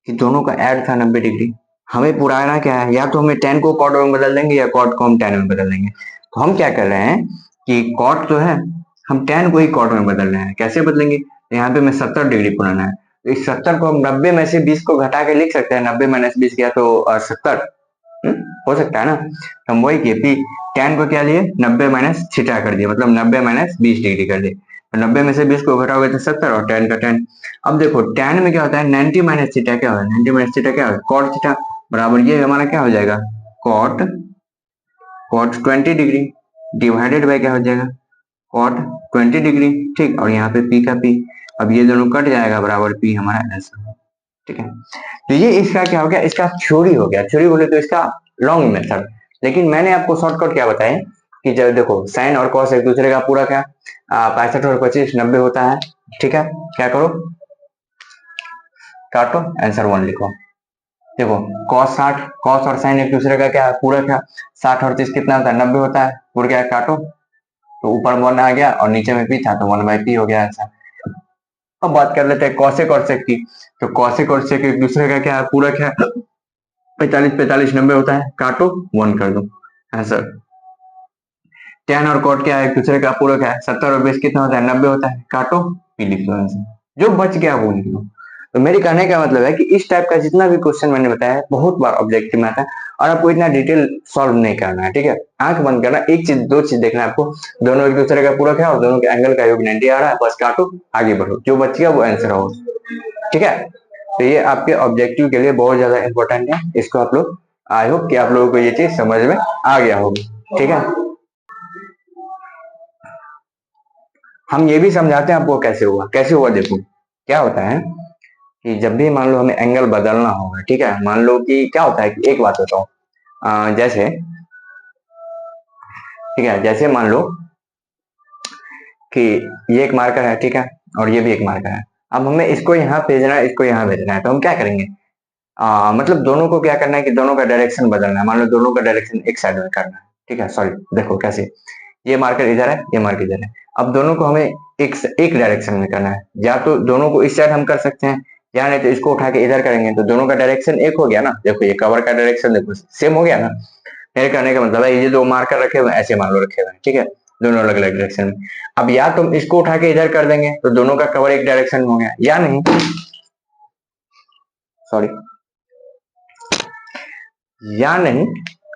कि दोनों का ऐड था 90 डिग्री, हमें पुराना क्या है, या तो हमें tan को cot में बदल देंगे या cot को हम tan में बदल देंगे। तो हम क्या कर रहे हैं कि cot जो है हम tan को ही cot में बदल रहे हैं। कैसे बदलेंगे, यहाँ पे मैं 70 डिग्री पुराना है, तो इस 70 को हम 90 में से 20 को घटा के लिख सकते हैं, 90 माइनस 20 किया तो 70 हो सकता है ना। हम वही किए, पी tan को क्या लिए, 90 माइनस थीटा कर दिए, मतलब 90 माइनस 20 डिग्री कर दिए। तो 90 में से 20 को घटाओगे तो 70 और tan का tan। अब देखो tan में क्या होता है, 90 माइनस थीटा क्या होता है, 90 माइनस थीटा क्या होता है, cot थीटा, बराबर ये हमारा क्या हो जाएगा, cot 20 डिग्री डिवाइडेड बाय क्या हो जाएगा, cot 20 डिग्री, ठीक, और यहाँ पे p का p, अब ये दोनों कट जाएगा, बराबर p हमारा आंसर, ठीक है। तो ये इसका क्या हो गया, इसका थ्योरी हो गया, थ्योरी बोले तो इसका लॉन्ग मेथड। लेकिन मैंने आपको शॉर्टकट क्या बताया कि जब देखो साइन और कॉस एक दूसरे का पूरा क्या 65 और 25 90 होता है, ठीक है, क्या करो, काटो, आंसर 1 लिखो। देखो cos 60, cos और sin एक दूसरे का क्या है, पूरा क्या, 60 और 30 कितना होता है, 90 होता है, पूरा क्या काटो, तो ऊपर 1 आ गया और नीचे में p था तो 1/p हो गया आंसर। अब बात कर लेते हैं cosec और sec की। तो cosec और sec एक दूसरे का क्या है, पूरा क्या, 45 45 90 होता है, काटो 1 कर दो आंसर। tan और cot क्या है, एक दूसरे का पूरा क्या है, 70 और 20 कितना होता है, 90 होता है, काटो p लिख लो आंसर, जो बच गया वो लिख लो। तो मेरे कहने का मतलब है कि इस टाइप का जितना भी क्वेश्चन मैंने बताया है बहुत बार ऑब्जेक्टिव में आता है, और आपको इतना डिटेल सॉल्व नहीं करना है, ठीक है, आंख बंद करना, एक चीज दो चीज देखना है आपको, दोनों एक दूसरे का पूरा क्या और दोनों के एंगल का योग 90 आ रहा है, बस काटो आगे बढ़ो, जो बच गया वो आंसर होगा, ठीक है। तो ये आपके ऑब्जेक्टिव के लिए बहुत ज्यादा इंपॉर्टेंट है, इसको आप लोग, आई होप कि आप लोगों को ये चीज समझ में आ गया होगा, ठीक है। हम ये भी समझाते हैं आपको कैसे हुआ, कैसे हुआ, देखो क्या होता है कि जब भी मान लो हमें एंगल बदलना होगा, ठीक है, मान लो कि क्या होता है कि एक बात बताओ, जैसे ठीक है, जैसे मान लो कि ये एक मार्कर है, ठीक है, और ये भी एक मार्कर है, अब हमें इसको यहाँ भेजना है, इसको यहाँ भेजना है, तो हम क्या करेंगे, मतलब दोनों को क्या करना है कि दोनों का डायरेक्शन बदलना है, मान लो दोनों का डायरेक्शन एक साइड में करना है, ठीक है, सॉरी देखो कैसे, ये मार्कर इधर है, ये मार्कर इधर है, अब दोनों को हमें एक डायरेक्शन में करना है, या तो दोनों को इस साइड हम कर सकते हैं, या नहीं तो इसको उठा के इधर करेंगे, तो दोनों का डायरेक्शन एक हो गया ना, देखो ये कवर का डायरेक्शन देखो सेम हो गया ना। मेरे कहने का मतलब है ये दो मार्कर रखे हुए ऐसे मान लो रखे हुए हैं, ठीक है, दोनों अलग अलग डायरेक्शन में। अब या तुम इसको उठा के इधर कर देंगे तो दोनों का कवर एक डायरेक्शन में हो गया, या नहीं, सॉरी, या नहीं,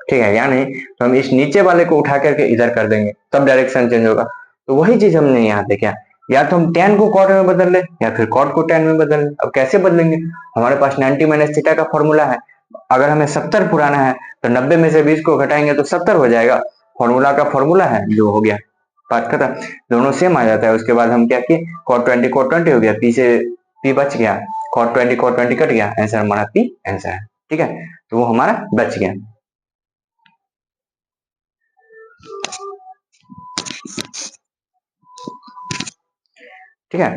ठीक है, या नहीं तो हम इस नीचे वाले को उठा करके इधर कर देंगे तब डायरेक्शन चेंज होगा। तो वही चीज हमने यहाँ पे क्या, या तो हम tan को cot में बदल ले या फिर cot को tan में बदल ले। अब कैसे बदलेंगे, हमारे पास 90 माइनस थीटा का फॉर्मूला है, अगर हमें 70 पुराना है तो 90 में से 20 को घटाएंगे तो 70 हो जाएगा, फॉर्मूला का फॉर्मूला है जो हो गया, बात कर रहा, दोनों सेम आ जाता है। उसके बाद हम क्या किए, cot 20 cot 20 हो गया, पी से पी बच गया, cot 20 cot 20 कट गया, आंसर हमारा पी आंसर है। ठीक है, तो वो हमारा बच गया। ठीक है,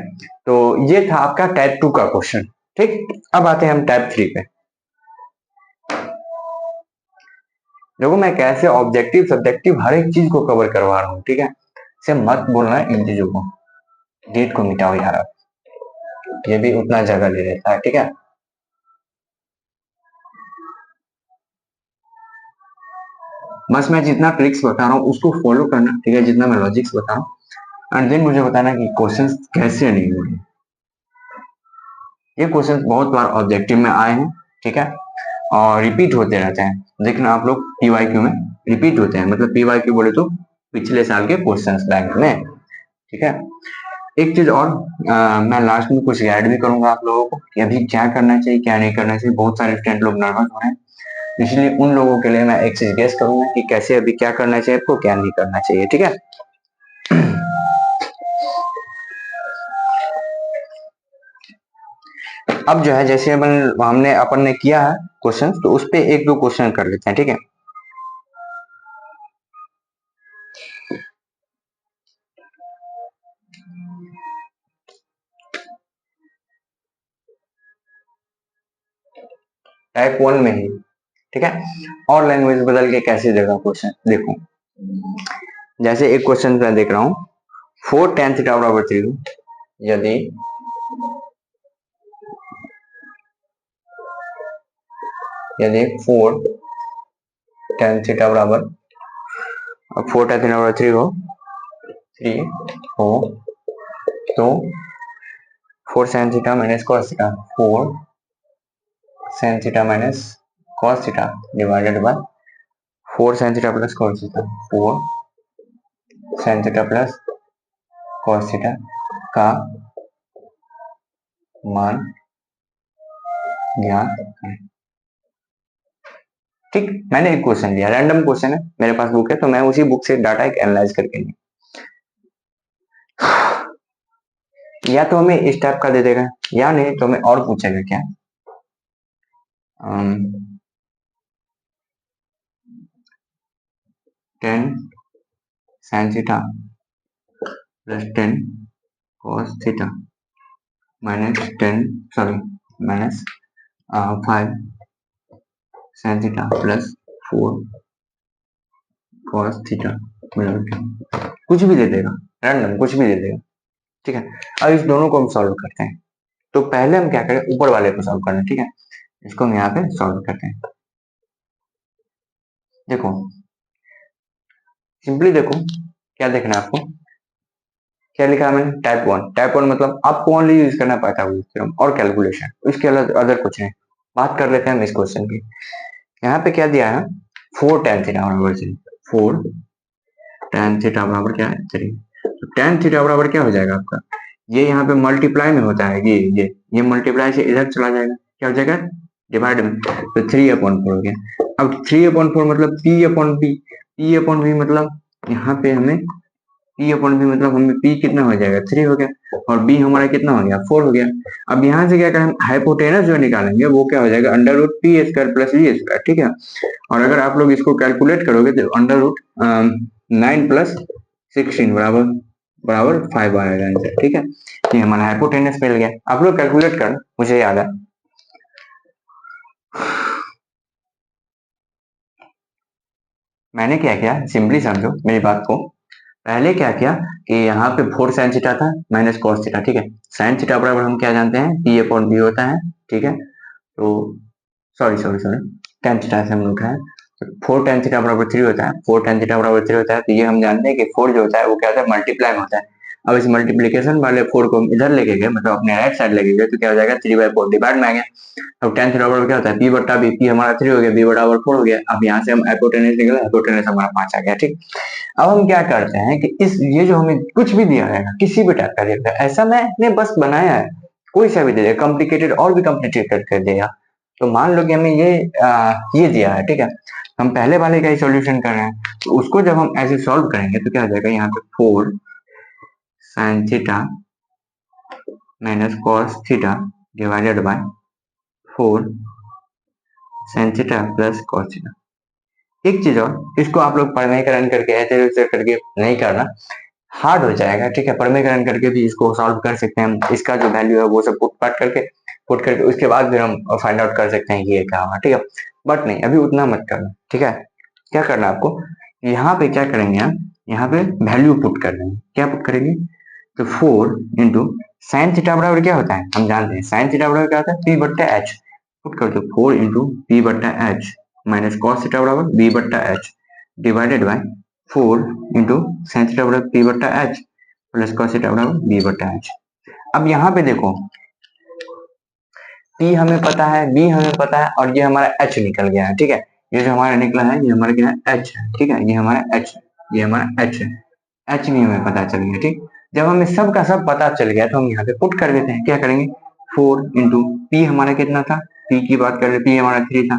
तो ये था आपका टाइप 2 का क्वेश्चन। ठीक, अब आते हैं हम टाइप 3 पे। देखो मैं कैसे ऑब्जेक्टिव सब्जेक्टिव हर एक चीज को कवर करवा रहा हूँ। ठीक है, से मत बोलना है इन चीजों को, डेट को मिटाओ यार, आप ये भी उतना जगह ले लेता है। ठीक है, बस मैं जितना ट्रिक्स बता रहा हूँ उसको फॉलो करना। ठीक है, जितना मैं लॉजिक्स बता रहा हूँ, एंड देन मुझे बताना कि क्वेश्चंस कैसे नहीं हो रहे। ये क्वेश्चंस बहुत बार ऑब्जेक्टिव में आए हैं। ठीक है, और रिपीट होते रहते हैं। देखना आप लोग पीवाईक्यू में रिपीट होते हैं, मतलब पीवाईक्यू बोले तो पिछले साल के क्वेश्चंस बैंक में। ठीक है, एक चीज और मैं लास्ट में कुछ गाइड भी करूंगा आप लोगों को कि अभी क्या करना चाहिए क्या नहीं करना चाहिए। बहुत सारे स्टूडेंट लोग नर्वस हो रहे हैं, इसलिए उन लोगों के लिए मैं एक चीज गेस करूंगा कि कैसे अभी क्या करना चाहिए आपको, क्या नहीं करना चाहिए। ठीक है, अब जो है जैसे हमने अपन ने किया है क्वेश्चन, तो उस पे एक दो क्वेश्चन कर लेते हैं। ठीक है, टाइप 1 में ही। ठीक है, और लैंग्वेज बदल के कैसे देगा क्वेश्चन, देखो जैसे एक क्वेश्चन मैं देख रहा हूँ, 4 tan थीटा बराबर 3, यदि यदि 4 tan थीटा बराबर 4 tan थीटा बराबर 3 हो तो 4 sin theta minus cos theta, 4 sin theta minus cos theta divided by 4 sin theta plus cos theta, 4 sin theta plus cos theta का मान ज्ञात है। ठीक, मैंने एक क्वेश्चन लिया, रैंडम क्वेश्चन है, मेरे पास बुक है तो मैं उसी बुक से डाटा एक एनालाइज करके लिया। या तो हमें इस टाइप का दे देगा, या नहीं तो हमें और पूछेगा क्या, 10 sin theta plus 10 cos theta minus 5 sin theta plus 4 cos theta, कुछ भी दे देगा, रैंडम कुछ भी दे देगा। ठीक है, अब इस दोनों को हम सॉल्व करते हैं। तो पहले हम क्या करें, ऊपर वाले को सॉल्व करना। ठीक है, इसको हम यहाँ पे सॉल्व करते हैं। देखो सिंपली देखो, क्या देखना है आपको, क्या लिखा है मैंने, टाइप 1। टाइप 1 मतलब आपको ओनली यूज करना पड़ता है और कैलकुलेशन, इसके अदर कुछ नहीं। बात कर लेते हैं हम इस क्वेश्चन की। यहाँ पे क्या दिया है, 4 tan थीटा बराबर 3, 4 tan थीटा बराबर क्या है 3। तो tan थीटा बराबर क्या हो जाएगा आपका, ये यहाँ पे मल्टीप्लाई में होता है, ये मल्टीप्लाई से इधर चला जाएगा, क्या हो जाएगा डिवाइड में, तो 3/4 हो गया। अब 3/4 मतलब p/b मतलब यहाँ पे हमें p/b मतलब हमें p कितना हो जाएगा 3 हो गया, और b हमारा कितना हो गया 4 हो गया। अब यहाँ से क्या करें, हाइपोटेनस जो निकालेंगे वो क्या हो जाएगा √p² प्लस v²। ठीक है, और अगर आप लोग इसको कैलकुलेट करोगे तो √9 प्लस 16 बराबर बराबर 5 आएगा आंसर। ठीक है, ये हमारा हाइपोटेनस मिल गया। आप लोग कैलकुलेट कर, मुझे याद है मैंने क्या किया, सिंपली समझो मेरी बात को। पहले क्या किया कि यहाँ पे 4 sin थीटा था माइनस cos थीटा। ठीक है, sin थीटा बराबर हम क्या जानते हैं, p/b होता है। ठीक है, तो सॉरी tan थीटा से हम लोग है, तो 4 tan थीटा बराबर 3 होता है, 4 tan थीटा बराबर 3 होता है। तो ये हम जानते हैं कि 4 जो होता है वो क्या होता है, मल्टीप्लाई में होता है। अब इस मल्टीप्लीकेशन वाले 4 को हम इधर लेके गए, मतलब अपने राइट साइड लेके गए, तो क्या हो जाएगा 3/4 डिवाइड में आ गया। अब tan थीटा बराबर क्या होता है, p/b, p हमारा 3 हो गया, b/4 हो गया। अब यहाँ से हम हाइपोटेनस निकला, हाइपोटेनस हमारा 5 आ गया। ठीक, अब हम क्या करते हैं कि ये जो हमें कुछ भी दिया रहेगा, किसी भी टाइप का दिया रहेगा, ऐसा मैंने बस बनाया है, कोई सा भी दे देगा, कॉम्प्लिकेटेड और भी कॉम्प्लिकेटेड कर देगा। तो मान लो कि हमें ये दिया है। ठीक है, हम पहले वाले का ही सॉल्यूशन कर रहे हैं, तो उसको जब हम ऐसे सॉल्व करेंगे तो क्या हो जाएगा, यहाँ पे 4 sin theta minus cos theta divided by 4 sin theta plus cos theta. एक चीज और, इसको आप लोग परमीकरण करके ऐसे वैसे करके नहीं करना, हार्ड हो जाएगा, ठीक है। परमीकरण करके भी इसको सॉल्व कर सकते हैं हम, इसका जो वैल्यू है वो सब पुट करके उसके बाद फिर हम फाइंड आउट कर सकते हैं कि ये क्या होगा, ठीक है। बट नहीं, अभी उतना मत करना, ठीक है। क्या करना है आपको, यहाँ पे क्या करेंगे हम, यहाँ पे वैल्यू पुट कर देंगे। क्या पुट करेंगे, तो 4 इंटू साइन थीटा बराबर क्या होता है, हम जानते हैं साइन थीटा बराबर क्या होता है, पी बट्टा एच। पुट कर दो 4 इंटू पी बट्टा एच माइनस कॉस थीटा बराबर बी बट्टा H divided by 4 into sine theta बराबर पी बट्टा एच प्लस कॉस थीटा बराबर बी बट्टा एच। अब यहाँ पे देखो, P हमें पता है, B हमें पता है, और ये हमारा H निकल गया है, ठीक है। ये जो हमारा निकला है ये हमारा क्या है, H है, ठीक है। ये हमारा H, ये हमारा H है, H भी हमें पता चल गया, ठीक। जब हमें सब का सब पता चल गया तो हम यहाँ पे पुट कर देते हैं। क्या करेंगे, 4 इंटू पी हमारा कितना था, P की बात कर रहे, P हमारा 3 था,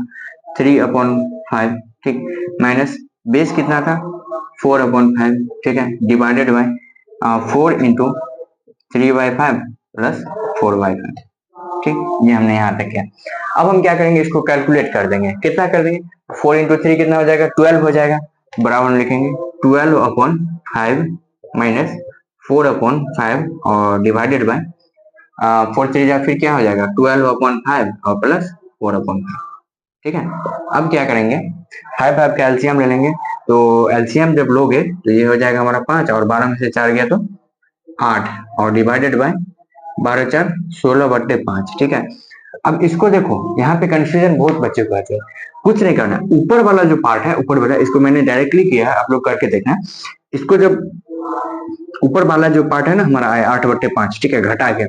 3/5, ठीक, माइनस बेस कितना था 4/5, ठीक है, डिवाइडेड बाय 4 इंटू 3/5 प्लस 4/5, ठीक। ये हमने यहाँ तक किया। अब हम क्या करेंगे, इसको कैलकुलेट कर देंगे। कितना कर देंगे, 4 इंटू 3 कितना हो जाएगा, 12 हो जाएगा। बराबर लिखेंगे 12/5 माइनस 4/5 और डिवाइडेड बाय 4 3 जा फिर क्या हो जाएगा 12/5 और प्लस 4/5, ठीक है। अब क्या करेंगे, 5 का एलसीएम ले लेंगे। तो एलसीएम जब लोगे तो ये हो जाएगा हमारा 5, और 12 में से 4 गया तो 8, और डिवाइडेड बाय 12 4 16/5, ठीक है। अब इसको देखो, यहाँ पे कंफ्यूजन बहुत बच्चे को आते हैं। कुछ नहीं करना, ऊपर वाला जो पार्ट है, ऊपर वाला, इसको मैंने डायरेक्टली किया है, आप लोग करके देखना। इसको जब ऊपर वाला जो पार्ट है ना हमारा 8/5, ठीक है, घटा के,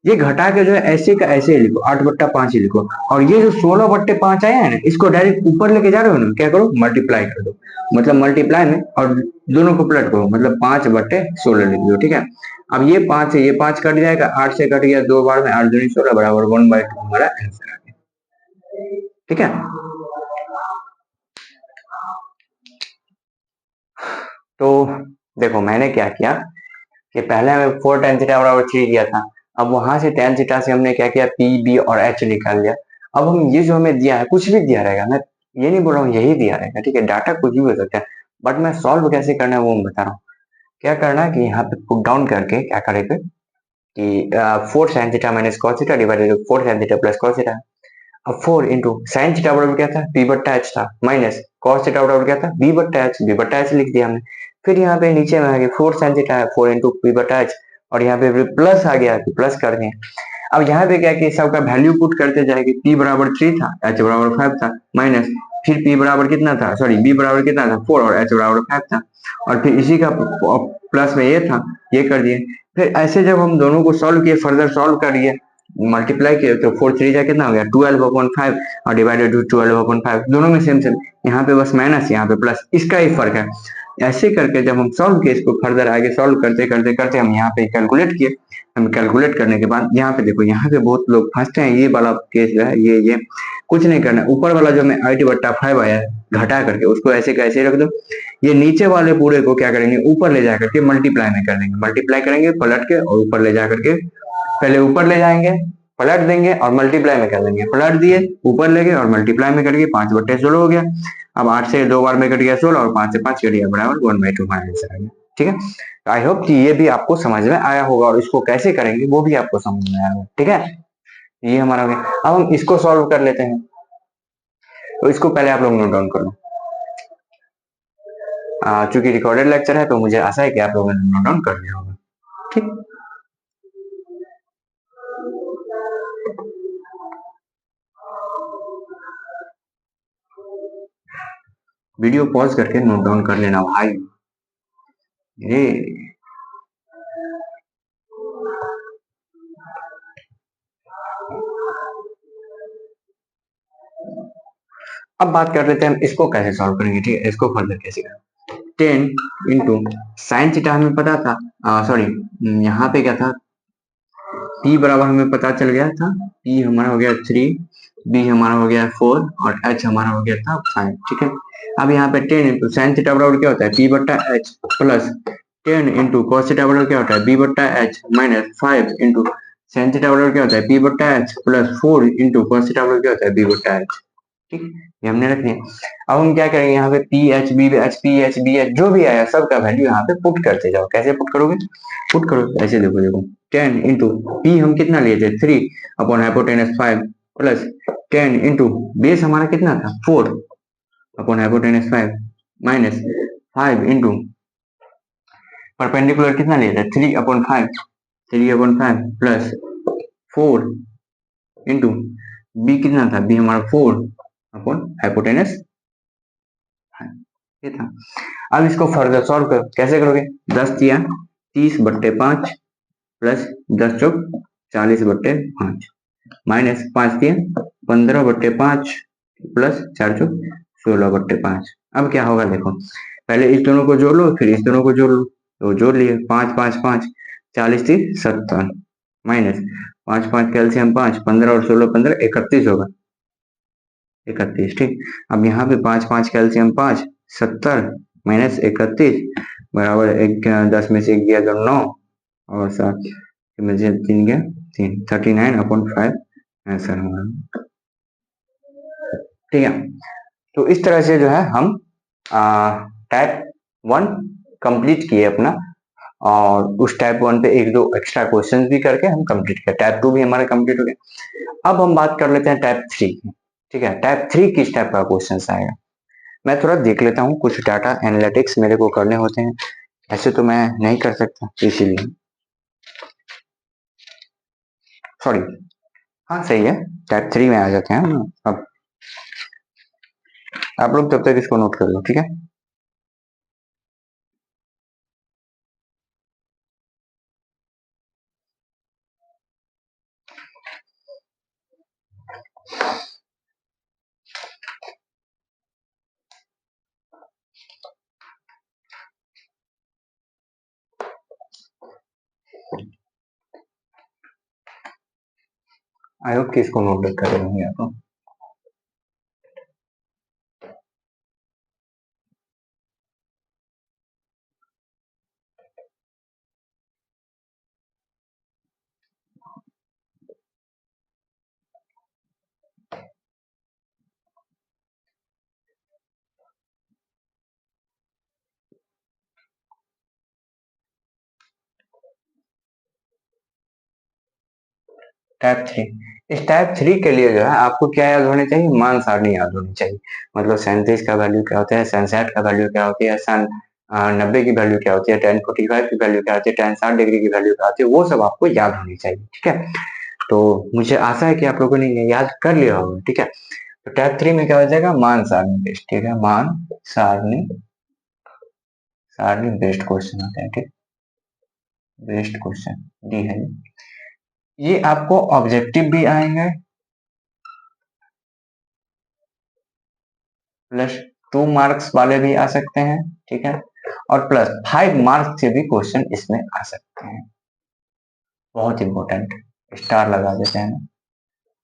ये घटा के जो है ऐसे का ऐसे ही लिखो, 8/5 ही लिखो। और ये जो 16/5 आया है ना, इसको डायरेक्ट ऊपर लेके जा रहे हो ना, क्या करो, मल्टीप्लाई कर दो। मतलब मल्टीप्लाई में और दोनों को पलट करो, मतलब 5/16 लिख दो, ठीक है। अब ये 5 है, ये 5 कट जाएगा, 8 से कट गया 2 बार में, 8 दूनी 16 बराबर 1/2 हमारा आंसर आ गया, ठीक है। तो देखो मैंने क्या किया कि पहले हमें 4 tan थीटा बराबर 3 दिया था। अब वहां से tan थीटा से हमने क्या किया, P B और H निकाल लिया। अब हम ये जो हमें दिया है, कुछ भी दिया रहेगा, मैं ये नहीं बोल रहा हूँ यही दिया रहेगा, ठीक है, डाटा कुछ भी हो सकता है, बट मैं सॉल्व कैसे करना है वो मैं बता रहा हूँ। क्या करना है कि यहाँ पे पुट डाउन करके क्या करेंगे कि 4 sin theta minus cos theta divided 4 sin theta plus cos theta. अब 4 इंटू साइन थीटा बराबर क्या था, P बट्टा एच था, माइनस कॉस थीटा बराबर क्या था, B बट्टा एच, B बट्टा एच लिख दिया हमने। फिर यहाँ पे नीचे में आ गया 4 साइन थीटा है, 4 इंटू P बट्टा एच, और यहाँ पे प्लस आ गया तो प्लस कर दिए। अब यहाँ पे क्या कि सबका वैल्यू पुट करते जाएंगे, P बराबर 3 था, H बराबर 5 था, माइनस फिर P बराबर कितना था, सॉरी B बराबर कितना था 4 और H बराबर 5 था, और फिर इसी का प्लस में ये था, ये कर दिए। फिर ऐसे जब हम दोनों को सॉल्व किए, फर्दर सॉल्व करिए, मल्टीप्लाई किया तो 4 3 जा कितना हो गया 12/5 और डिवाइडेड टू 12/5, दोनों में सेम सेम, यहाँ पे बस माइनस यहाँ पे प्लस, इसका ही फर्क है। ऐसे करके जब हम सॉल्व किए, इसको फर्दर आगे सॉल्व करते करते करते हम यहाँ पे कैलकुलेट किए। हम कैलकुलेट करने के बाद यहाँ पे देखो, यहाँ पे बहुत लोग फंसते हैं, ये वाला केस जो है, ये कुछ नहीं करना, ऊपर वाला जो हमें 8/5 आया है घटा करके उसको ऐसे कैसे रख दो। ये नीचे वाले पूरे को क्या करेंगे, ऊपर ले जा करके मल्टीप्लाई में कर देंगे, मल्टीप्लाई करेंगे पलट के और ऊपर ले जा करके, पहले ऊपर ले जाएंगे, पलट देंगे और मल्टीप्लाई में कर देंगे, पलट दिए ऊपर ले गए और मल्टीप्लाई में करके 5/16 हो गया। अब 8 से 2 बार में कट गया 16 और 5 से 5 कट गया बराबर 1/2 हमारा आंसर आ गया, ठीक है। आई होप कि ये भी आपको समझ में आया होगा, और इसको कैसे करेंगे वो भी आपको समझ में आया होगा, ठीक है। ये हमारा हो गया। अब हम इसको सॉल्व कर लेते हैं, तो इसको पहले आप लोग नोट डाउन कर लो। चूंकि रिकॉर्डेड लेक्चर है तो मुझे आशा है कि आप लोगों ने नोट डाउन कर लिया होगा, ठीक। वीडियो पॉज करके नोट डाउन कर लेना भाई। ये अब बात कर लेते हैं हम इसको कैसे सॉल्व करेंगे, ठीक है, इसको फर्दर कैसे करेंगे। 10 इंटू साइन थीटा हमें पता था, सॉरी यहाँ पे क्या था, P बराबर हमें पता चल गया था, P हमारा हो गया 3 बी हमारा हो गया 4 और एच हमारा हो गया था 5। ठीक है, अब यहाँ पे 10 इंटू साइन थीटा बराबर क्या होता है बी बट्टा H plus 10 into cos theta बराबर क्या होता है बी बट्टा H minus 5 into sine theta बराबर क्या होता है बी बट्टा H plus 4 into cos theta बराबर क्या होता है बी बट्टा एच। ठीक, ये हमने रख लिया। अब हम क्या करेंगे, यहाँ पे P H B H P H B H जो भी आया सबका वैल्यू यहाँ पे पुट करते जाओ। कैसे पुट करोगे, पुट करो ऐसे, देखो देखो 10 इंटू पी हम कितना लिए थे 3 upon hypotenuse 5 plus 10 into base हमारा कितना था 4 upon hypotenuse 5 minus 5 into perpendicular कितना लिए थे 3 अपॉन 5 प्लस 4 इंटू बी कितना था बी हमारा 4 अपॉन हाइपोटेनस, ये था। अब इसको फर्दर सॉल्व करो, कैसे करोगे 10 दिया 30/5 प्लस 10 चौक 40/5 माइनस 5 दिया 15/5 प्लस 4 चौक 16/5। अब क्या होगा देखो, पहले इस दोनों को जोड़ लो फिर इस दोनों को जोड़ लो, तो जोड़ लिए 5 5 5 40 30 70 माइनस 5 5 कैल्सियम 5 15 और 16 15 31 होगा 31। ठीक, अब यहाँ पे 5 5 कैल्सियम 5 70 माइनस 31 बराबर एक 10 में से 1 गया तो 9 और 7 में से 3 गया 3 39/5 आंसर हमारा। ठीक है, तो इस तरह से जो है हम टाइप 1 कंप्लीट किए अपना, और उस टाइप 1 पे एक दो एक्स्ट्रा क्वेश्चंस भी करके हम कंप्लीट किया। टाइप 2 भी हमारा कंप्लीट हो गया। अब हम बात कर लेते हैं टाइप 3 की। ठीक है, टाइप 3 किस टाइप का क्वेश्चन आएगा मैं थोड़ा देख लेता हूँ, कुछ डाटा एनालिटिक्स मेरे को करने होते हैं, ऐसे तो मैं नहीं कर सकता इसीलिए, सॉरी। हाँ सही है, टाइप 3 में आ जाते हैं। अब आप लोग तब तक इसको नोट कर लो, ठीक है। आई होप कि इसको नोट कर रहे होंगे आप लोग। टाइप 3, इस टाइप 3 के लिए जो है आपको क्या याद होनी चाहिए, मान सारणी याद होनी चाहिए। मतलब 37 का वैल्यू क्या होता है, 67 का वैल्यू क्या होती है, सन 90 की वैल्यू क्या होती है, tan 45 की वैल्यू क्या होती है, tan 60 डिग्री की वैल्यू क्या होती है, वो सब आपको याद होनी चाहिए। ठीक है, तो मुझे आशा है कि आप लोगों ने ये याद कर लिया होगा। ठीक है, तो टाइप 3 में क्या हो जाएगा, मान सारणी बेस्ड। ठीक है, मान सारणी सारणी बेस्ड क्वेश्चन होते हैं। ठीक, बेस्ड क्वेश्चन डी है, ये आपको ऑब्जेक्टिव भी आएंगे प्लस 2 मार्क्स वाले भी आ सकते हैं। ठीक है, और प्लस 5 मार्क्स से भी क्वेश्चन इसमें आ सकते हैं। बहुत इंपॉर्टेंट, स्टार लगा देते हैं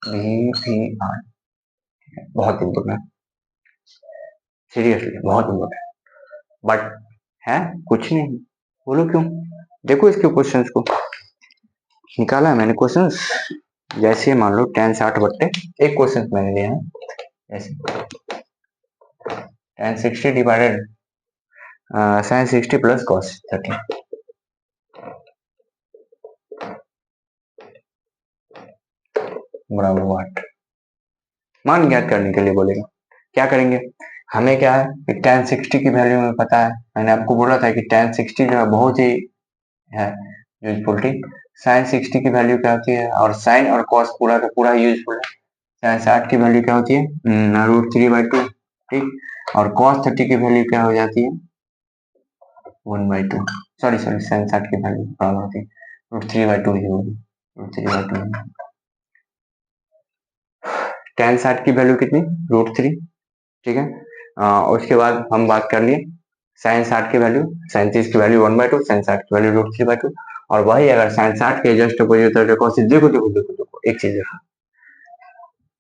VVR, बहुत इंपॉर्टेंट, सीरियसली बहुत इंपॉर्टेंट। बट है कुछ नहीं, बोलो क्यों, देखो इसके क्वेश्चंस को निकाला है मैंने क्वेश्चंस। जैसे मान लो tan 60/, एक क्वेश्चन मैंने लिया है जैसे tan 60 divided sin 60 plus cos 30 बराबर वाट, मान ज्ञात करने के लिए बोलेगा। क्या करेंगे, हमें क्या है कि tan 60 की वैल्यू हमें पता है, मैंने आपको बोला था कि tan 60 जो है बहुत ही है यूजफुल। ठीक, sin 60 की वैल्यू क्या होती है, और sin और cos पूरा का पूरा यूजफुल है। sin 60 की वैल्यू क्या होती है √3/2। ठीक, और cos 30 की वैल्यू क्या हो जाती है 1/2। सॉरी सॉरी, sin 60 की वैल्यू बराबर होती है √3/2 ही होगी, √3/2। tan 60 की वैल्यू कितनी √3। ठीक है, उसके बाद हम बात कर लिए sin 60 की वैल्यू, sin 30 की वैल्यू 1/2, sin 60 की वैल्यू √3/2। और वही अगर sin 60 के जस्ट अपोजिट देखो, देखो देखो देखो एक चीज देखो,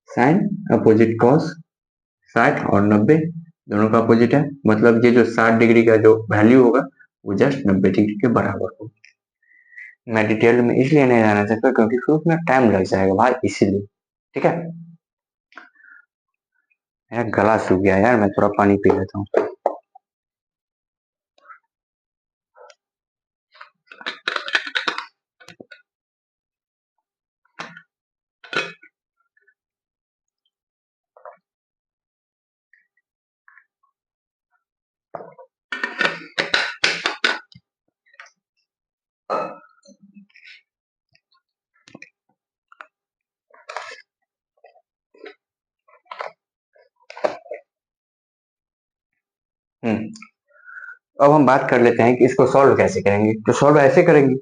साइन अपोजिट कॉस, 60 और 90 दोनों का अपोजिट है, मतलब ये जो 60 डिग्री का जो वैल्यू होगा वो जस्ट 90 डिग्री के बराबर होगा। मैं डिटेल में इसलिए नहीं जाना चाहता क्योंकि फिर उसमें टाइम लग जाएगा भाई, इसीलिए। ठीक है, मेरा गला सूख गया यार, मैं थोड़ा पानी पी लेता हूँ। अब हम बात कर लेते हैं कि इसको सॉल्व कैसे करेंगे। तो सॉल्व ऐसे करेंगे,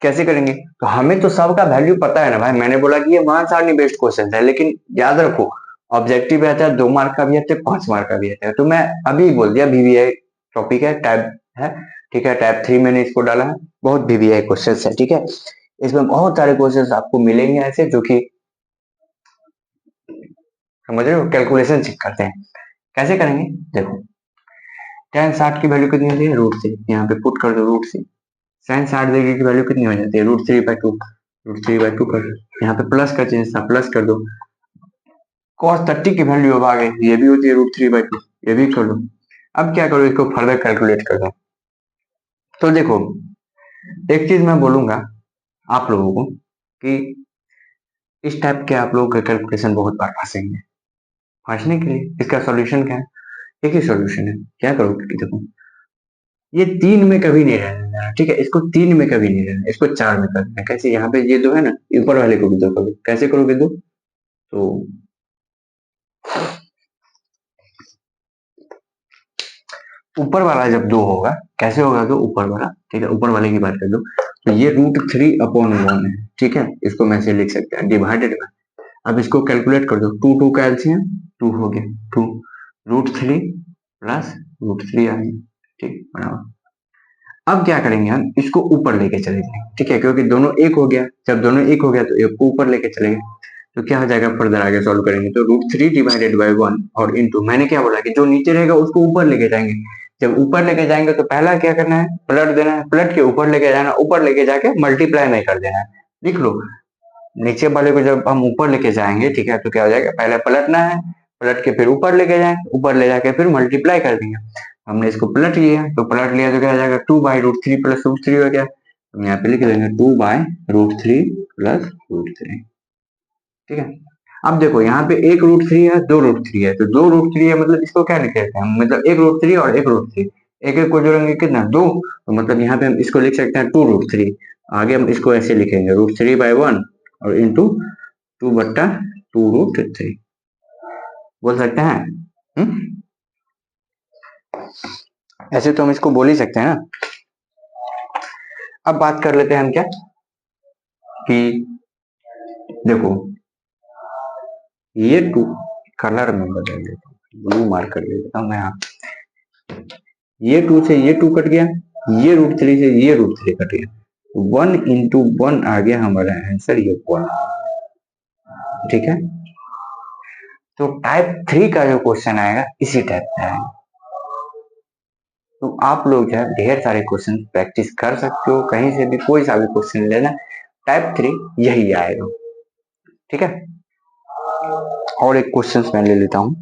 कैसे करेंगे, तो हमें तो सबका वैल्यू पता है ना भाई। मैंने बोला कि ये मान सारणी बेस्ड क्वेश्चन है, लेकिन याद रखो ऑब्जेक्टिव आता है 2 मार्क का भी आता है, 5 मार्क का भी आता है। तो मैं अभी बोल दिया वीवीआई टॉपिक है, टाइप है। ठीक है, टाइप 3 मैंने इसको डाला है, बहुत वीवीआई क्वेश्चन है। ठीक है, इसमें बहुत सारे क्वेश्चन आपको मिलेंगे ऐसे जो कि समझ रहे हो, कैलकुलेशन चेक करते हैं। कैसे करेंगे, देखो tan 60 की वैल्यू कितनी होती है, √3, यहाँ पे पुट कर दो √3। sin 60 डिग्री की वैल्यू कितनी हो जाती है, √3/2, √3/2 कर, यहाँ पे प्लस का चेंज था, प्लस कर दो। cos 30 की वैल्यू अब आ गई, ये भी होती है √3/2, ये भी कर दो। अब क्या करो, इसको फर्दर कैलकुलेट कर दो। तो देखो एक चीज मैं बोलूंगा आप लोगों को कि इस टाइप के आप लोगों का कैलकुलेशन बहुत बार फंसेंगे। फंसने के लिए इसका सॉल्यूशन क्या है, एक ही सॉल्यूशन है। क्या करो कि देखो ये 3 में कभी नहीं रहने देना। ठीक है, इसको 3 में कभी नहीं रहना, इसको 4 में कर देना। कैसे, यहाँ पे ये दो है ना, ऊपर वाले को भी दो करो। कैसे करोगे दो, तो ऊपर वाला जब 2 होगा, कैसे होगा दो, ऊपर वाला। ठीक है, ऊपर वाले की बात कर दो, तो ये √3/1 है। ठीक है, इसको मैं ऐसे लिख सकते हैं, डिवाइडेड बाय, अब इसको कैलकुलेट कर दो, 2 2 का एलसीएम 2 हो गया, 2 √3 प्लस √3 आ गया। ठीक, बराबर। अब क्या करेंगे हम, इसको ऊपर लेके चले जाएंगे। ठीक है, क्योंकि दोनों एक हो गया, जब दोनों एक हो गया तो एक को ऊपर लेके चले गए, तो क्या हो जाएगा, फर्दर आगे सॉल्व करेंगे तो √3/1 और इंटू, मैंने क्या बोला कि जो नीचे रहेगा उसको ऊपर लेके जाएंगे। जब ऊपर लेके जाएंगे तो पहला क्या करना है, पलट देना है, पलट के ऊपर लेके जाना, ऊपर लेके जाके मल्टीप्लाई नहीं कर देना है। लिख लो, नीचे वाले को जब हम ऊपर लेके जाएंगे, ठीक है, तो क्या हो जाएगा, पहले पलटना है, पलट के फिर ऊपर लेके जाए, ऊपर ले जाके फिर मल्टीप्लाई कर देंगे। हमने इसको पलट लिया, तो पलट लिया तो क्या हो जाएगा, 2/√3 प्लस √3 हो गया। हम यहाँ पे लिख देंगे 2/√3 प्लस √3। ठीक है, अब देखो यहाँ पे एक √3 है, 2 √3 है, तो 2 √3 है, मतलब इसको क्या लिख सकते हैं, मतलब एक √3 और एक √3, एक एक को जोड़ेंगे कितना, 2, तो मतलब यहाँ पे हम इसको लिख सकते हैं 2 √3। आगे हम इसको ऐसे लिखेंगे √3/1 और इंटू 2/2 √3 बोल सकते हैं। ऐसे तो हम इसको बोल ही सकते हैं ना। अब बात कर लेते हैं हम क्या, कि देखो ये 2 कलर में बदल देता हूँ, ब्लू मार्कर ले लेता हूँ मैं यहाँ, ये 2 से ये 2 कट गया, ये √3 से ये √3 कट गया, 1 इंटू 1 आ गया हमारा आंसर, ये 1। ठीक है, तो टाइप 3 का जो क्वेश्चन आएगा इसी टाइप का आएगा। तो आप लोग जो है ढेर सारे क्वेश्चन प्रैक्टिस कर सकते हो, कहीं से भी कोई सा भी क्वेश्चन लेना, टाइप 3 यही आएगा। ठीक है, और एक क्वेश्चन मैं ले लेता हूँ।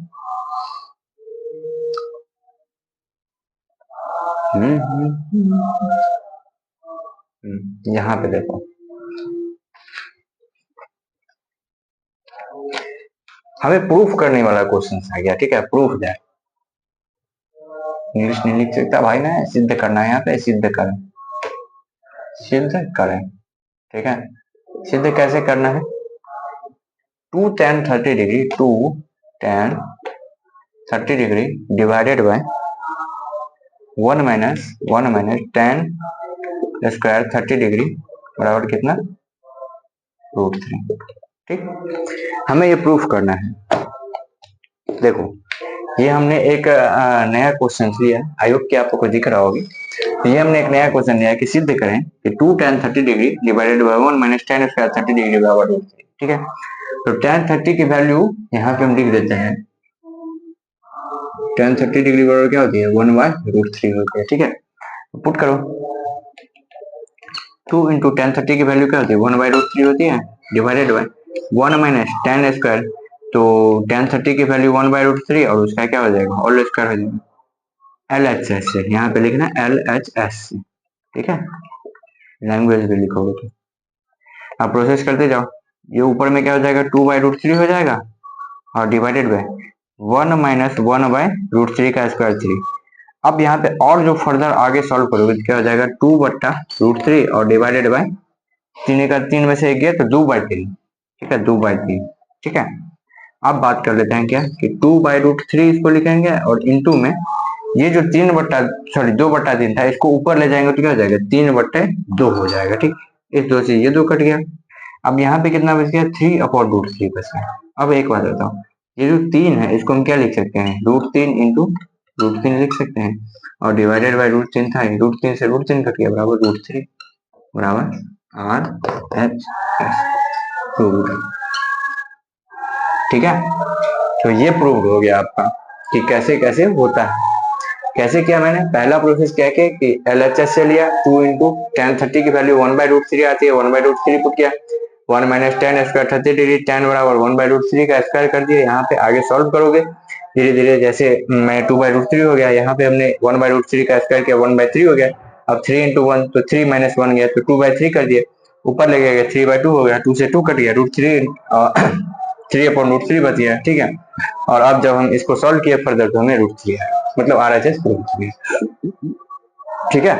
यहाँ पे देखो, हमें प्रूफ करने वाला क्वेश्चन आ गया। ठीक है, प्रूफ दैट, इंग्लिश नहीं लिख सकता भाई, मैं सिद्ध करना है यहाँ पे, सिद्ध करें, सिद्ध करें। ठीक है, सिद्ध कैसे करना है, 2 tan 30 degree, 2 tan 30 degree divided bye 1 minus tan square 30 degree बराबर कितना, √3। ठीक, हमें ये प्रूफ करना है। देखो ये हमने एक नया क्वेश्चन लिया, आई होप कि आपको दिख रहा होगी। तो ये हमने एक नया क्वेश्चन लिया कि सिद्ध करें कि 2 tan 30 degree divided bye 1 minus tan square 30 degree बराबर √3। ठीक है, तो tan 30 की वैल्यू यहाँ पे हम लिख देते हैं, tan 30 डिग्री बराबर क्या होती है 1/√3 होती है, ठीक है। पुट करो 2 इंटू tan 30 की वैल्यू क्या होती है 1/√3 होती है, divided by 1 minus tan square, तो tan 30 की वैल्यू 1/√3 और उसका क्या हो जाएगा होल स्क्वायर हो जाएगा LHS से, यहाँ पे लिखना LHS से, ठीक है, लैंग्वेज भी लिखोगे तो। अब प्रोसेस करते जाओ, ये ऊपर में क्या हो जाएगा 2/√3 हो जाएगा और डिवाइडेड बाय 1 माइनस 1/√3 का स्क्वायर 3। अब यहाँ पे और जो फर्दर आगे सॉल्व करोगे तो क्या हो जाएगा 2/√3 और डिवाइडेड बाय 3 का 3 में से एक गया तो 2/3, ठीक है 2/3, ठीक है। अब बात कर लेते हैं क्या कि 2/√3 इसको लिखेंगे और इनटू में ये जो 2/3 था इसको ऊपर ले जाएंगे तो क्या हो जाएगा 3/2 हो जाएगा, ठीक। इस 2 से ये 2 कट गया। अब यहाँ पे कितना बच गया 3/√3 बच गया। अब एक बात बताओ, ये जो 3 है इसको हम क्या लिख सकते हैं √3 इंटू √3 लिख सकते हैं और डिवाइडेड बाय √3 था, √3 से √3 कट गया बराबर √3 बराबर RHS, ठीक है। तो ये प्रूव हो गया आपका कि कैसे कैसे होता है। कैसे किया मैंने, पहला प्रोसेस क्या किया कि LHS से लिया 2 इंटू tan 30 की वैल्यू 1/√3 आती है 1/√3 पुट किया, 1 minus tan square 30 degree tan बराबर 1/√3 का स्क्वायर कर दिया। यहाँ पे आगे सॉल्व करोगे धीरे धीरे, जैसे मैं 2/√3 हो गया, यहाँ पे हमने 1/√3 का स्क्वायर किया 1/3 हो गया। अब 3 इंटू 1 तो 3 माइनस 1 गया तो 2/3 कर दिया, ऊपर ले गया 3/2 हो गया, 2 से 2 कट गया √3 3/√3 बच गया, ठीक है। और अब जब हम इसको सॉल्व किए फर्दर तो हमें √3 आया, मतलब RHS प्रूव किया, ठीक है।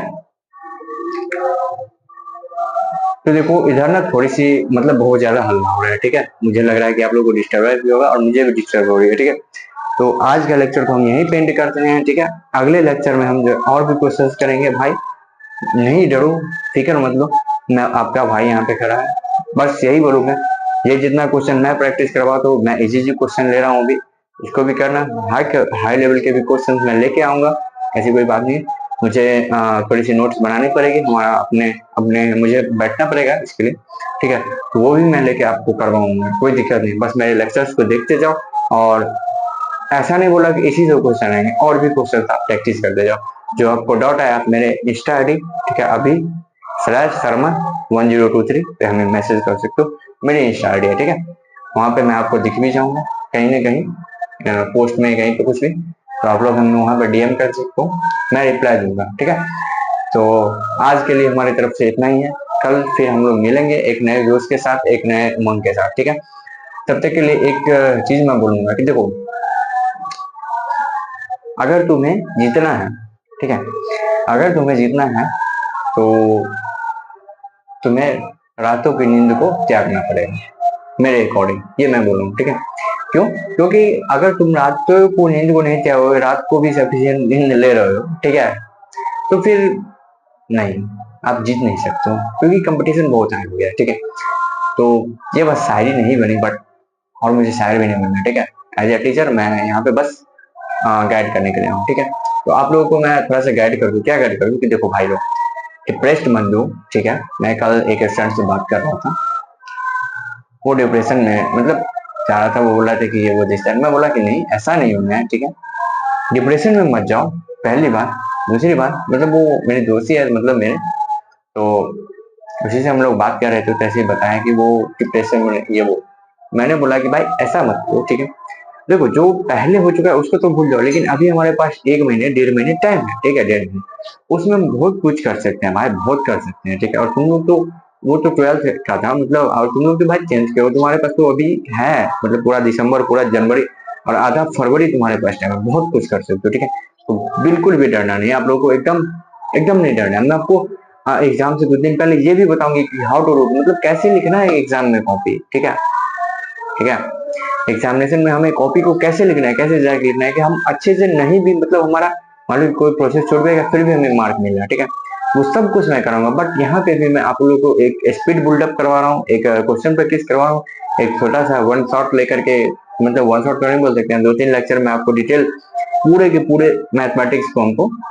तो देखो इधर ना थोड़ी सी मतलब बहुत ज्यादा हल्ला हो रहा है, ठीक है, मुझे लग रहा है कि आप लोगों को डिस्टर्बेंस भी होगा और मुझे भी डिस्टर्ब हो रही है, ठीक है। तो आज का लेक्चर को हम यहीं पेंड करते हैं, ठीक है। अगले लेक्चर में हम जो और भी क्वेश्चंस करेंगे भाई, नहीं डरो, फिक्र मत लो, मैं आपका भाई यहाँ पे खड़ा है। बस यही बोलूंगा, ये जितना क्वेश्चन मैं प्रैक्टिस करवाता हूँ, मैं इजी क्वेश्चन ले रहा हूँ अभी, इसको भी करना, हाई लेवल के भी क्वेश्चन मैं लेके आऊंगा, ऐसी कोई बात नहीं। मुझे थोड़ी सी नोट्स बनानी पड़ेगी, हमारा अपने अपने मुझे बैठना पड़ेगा इसके लिए, ठीक है। तो वो भी मैं लेके आपको करवाऊंगा, कोई दिक्कत नहीं, बस मेरे लेक्चर्स को देखते जाओ। और ऐसा नहीं बोला कि इसी से क्वेश्चन आएंगे, और भी क्वेश्चन आप प्रैक्टिस करते जाओ। जो आपको डाउट है आप मेरे इंस्टा आईडी, ठीक है, अभी /शर्मा1023 पे हमें मैसेज कर सकते हो, मेरी इंस्टा आईडी है, ठीक है। वहां पे मैं आपको दिख भी जाऊंगा कहीं ना कहीं पोस्ट में कहीं पे कुछ भी, तो आप लोग हमें वहां पे DM कर सकते हो, मैं रिप्लाई दूंगा, ठीक है। तो आज के लिए हमारी तरफ से इतना ही है, कल फिर हम लोग मिलेंगे एक नए व्यूज के साथ, एक नए उमंग के साथ, ठीक है। तब तक के लिए एक चीज मैं बोलूंगा कि देखो, अगर तुम्हें जीतना है, ठीक है, अगर तुम्हें जीतना है तो तुम्हें रातों की नींद को त्यागना पड़ेगा, मेरे अकॉर्डिंग ये मैं बोलूँ, ठीक है। क्यों? क्योंकि अगर तुम रातों को नींद को नहीं त्यागोगे, रात को भी सफिशिएंट नींद ले रहे हो, ठीक है, तो फिर नहीं, आप जीत नहीं सकते हो, क्योंकि कंपटीशन बहुत हार्ड हो गया, ठीक है। तो ये बस शायरी नहीं बनी, बट और मुझे शायर भी नहीं बनना, ठीक है। एज ए टीचर मैं यहाँ पे बस गाइड करने के लिए हूँ, ठीक है। तो आप लोगों को मैं थोड़ा सा गाइड कर दूँ, क्या गाइड कर दूँ कि देखो भाई लोग, डिप्रेस्ड मत दो, ठीक है। मैं कल एक स्टूडेंट से बात कर रहा था, वो डिप्रेशन में मतलब चाह रहा था, वो बोला था कि ये वो दिस, मैं बोला कि नहीं ऐसा नहीं होना है, ठीक है, डिप्रेशन में मत जाओ, पहली बात। दूसरी बात, मतलब वो मेरी दोस्ती है, मतलब मेरे, तो उसी से हम लोग बात कर रहे थे, तो ऐसे ही बताया कि वो डिप्रेशन में ये वो, मैंने बोला कि भाई ऐसा मत करो, ठीक है। देखो जो पहले हो चुका है उसको तो भूल जाओ, लेकिन अभी हमारे पास 1 महीने 1.5 महीने टाइम है, ठीक है, 1.5 महीने, उसमें हम बहुत कुछ कर सकते हैं भाई, बहुत कर सकते हैं, ठीक है। और तुम लोग तो, वो तो 12th का था मतलब, और तुम लोग तो भाई 10th के हो, तुम्हारे पास तो अभी है, मतलब पूरा दिसंबर, पूरा जनवरी और आधा फरवरी तुम्हारे पास टाइम है, बहुत कुछ कर सकते हो, ठीक है। तो बिल्कुल भी डरना नहीं, आप लोगों को एकदम एकदम नहीं डरना है। मैं आपको एग्जाम से कुछ दिन पहले ये भी बताऊंगी कि हाउ टू रोड, मतलब कैसे लिखना है एग्जाम में कॉपी, ठीक है, ठीक है। एग्जामिनेशन में हमें कॉपी को कैसे लिखना है, कैसे जाके लिखना है कि हम अच्छे से नहीं भी, मतलब हमारा मान लो कोई प्रोसेस छोड़ देगा फिर भी हमें मार्क मिल रहा है, ठीक है। वो सब कुछ मैं कराऊंगा, बट यहाँ पे भी मैं आप लोगों को एक स्पीड बिल्डअप करवा रहा हूँ, एक क्वेश्चन प्रैक्टिस करवा रहा हूँ, एक छोटा सा वन शॉट लेकर के, मतलब वन शॉट तो नहीं बोल सकते हैं, 2-3 लेक्चर में आपको डिटेल पूरे के पूरे मैथमेटिक्स को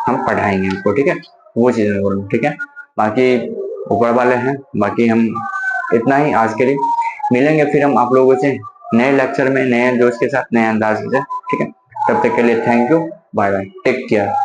हम पढ़ाएंगे आपको, ठीक है। वो चीज मैं बोलूँ, ठीक है। बाकी ऊपर वाले हैं, बाकी हम इतना ही आज के लिए। मिलेंगे फिर हम आप लोगों से नए लेक्चर में, नए जोश के साथ, नए अंदाज से। ठीक है, तब तक के लिए thank you, bye bye, take care.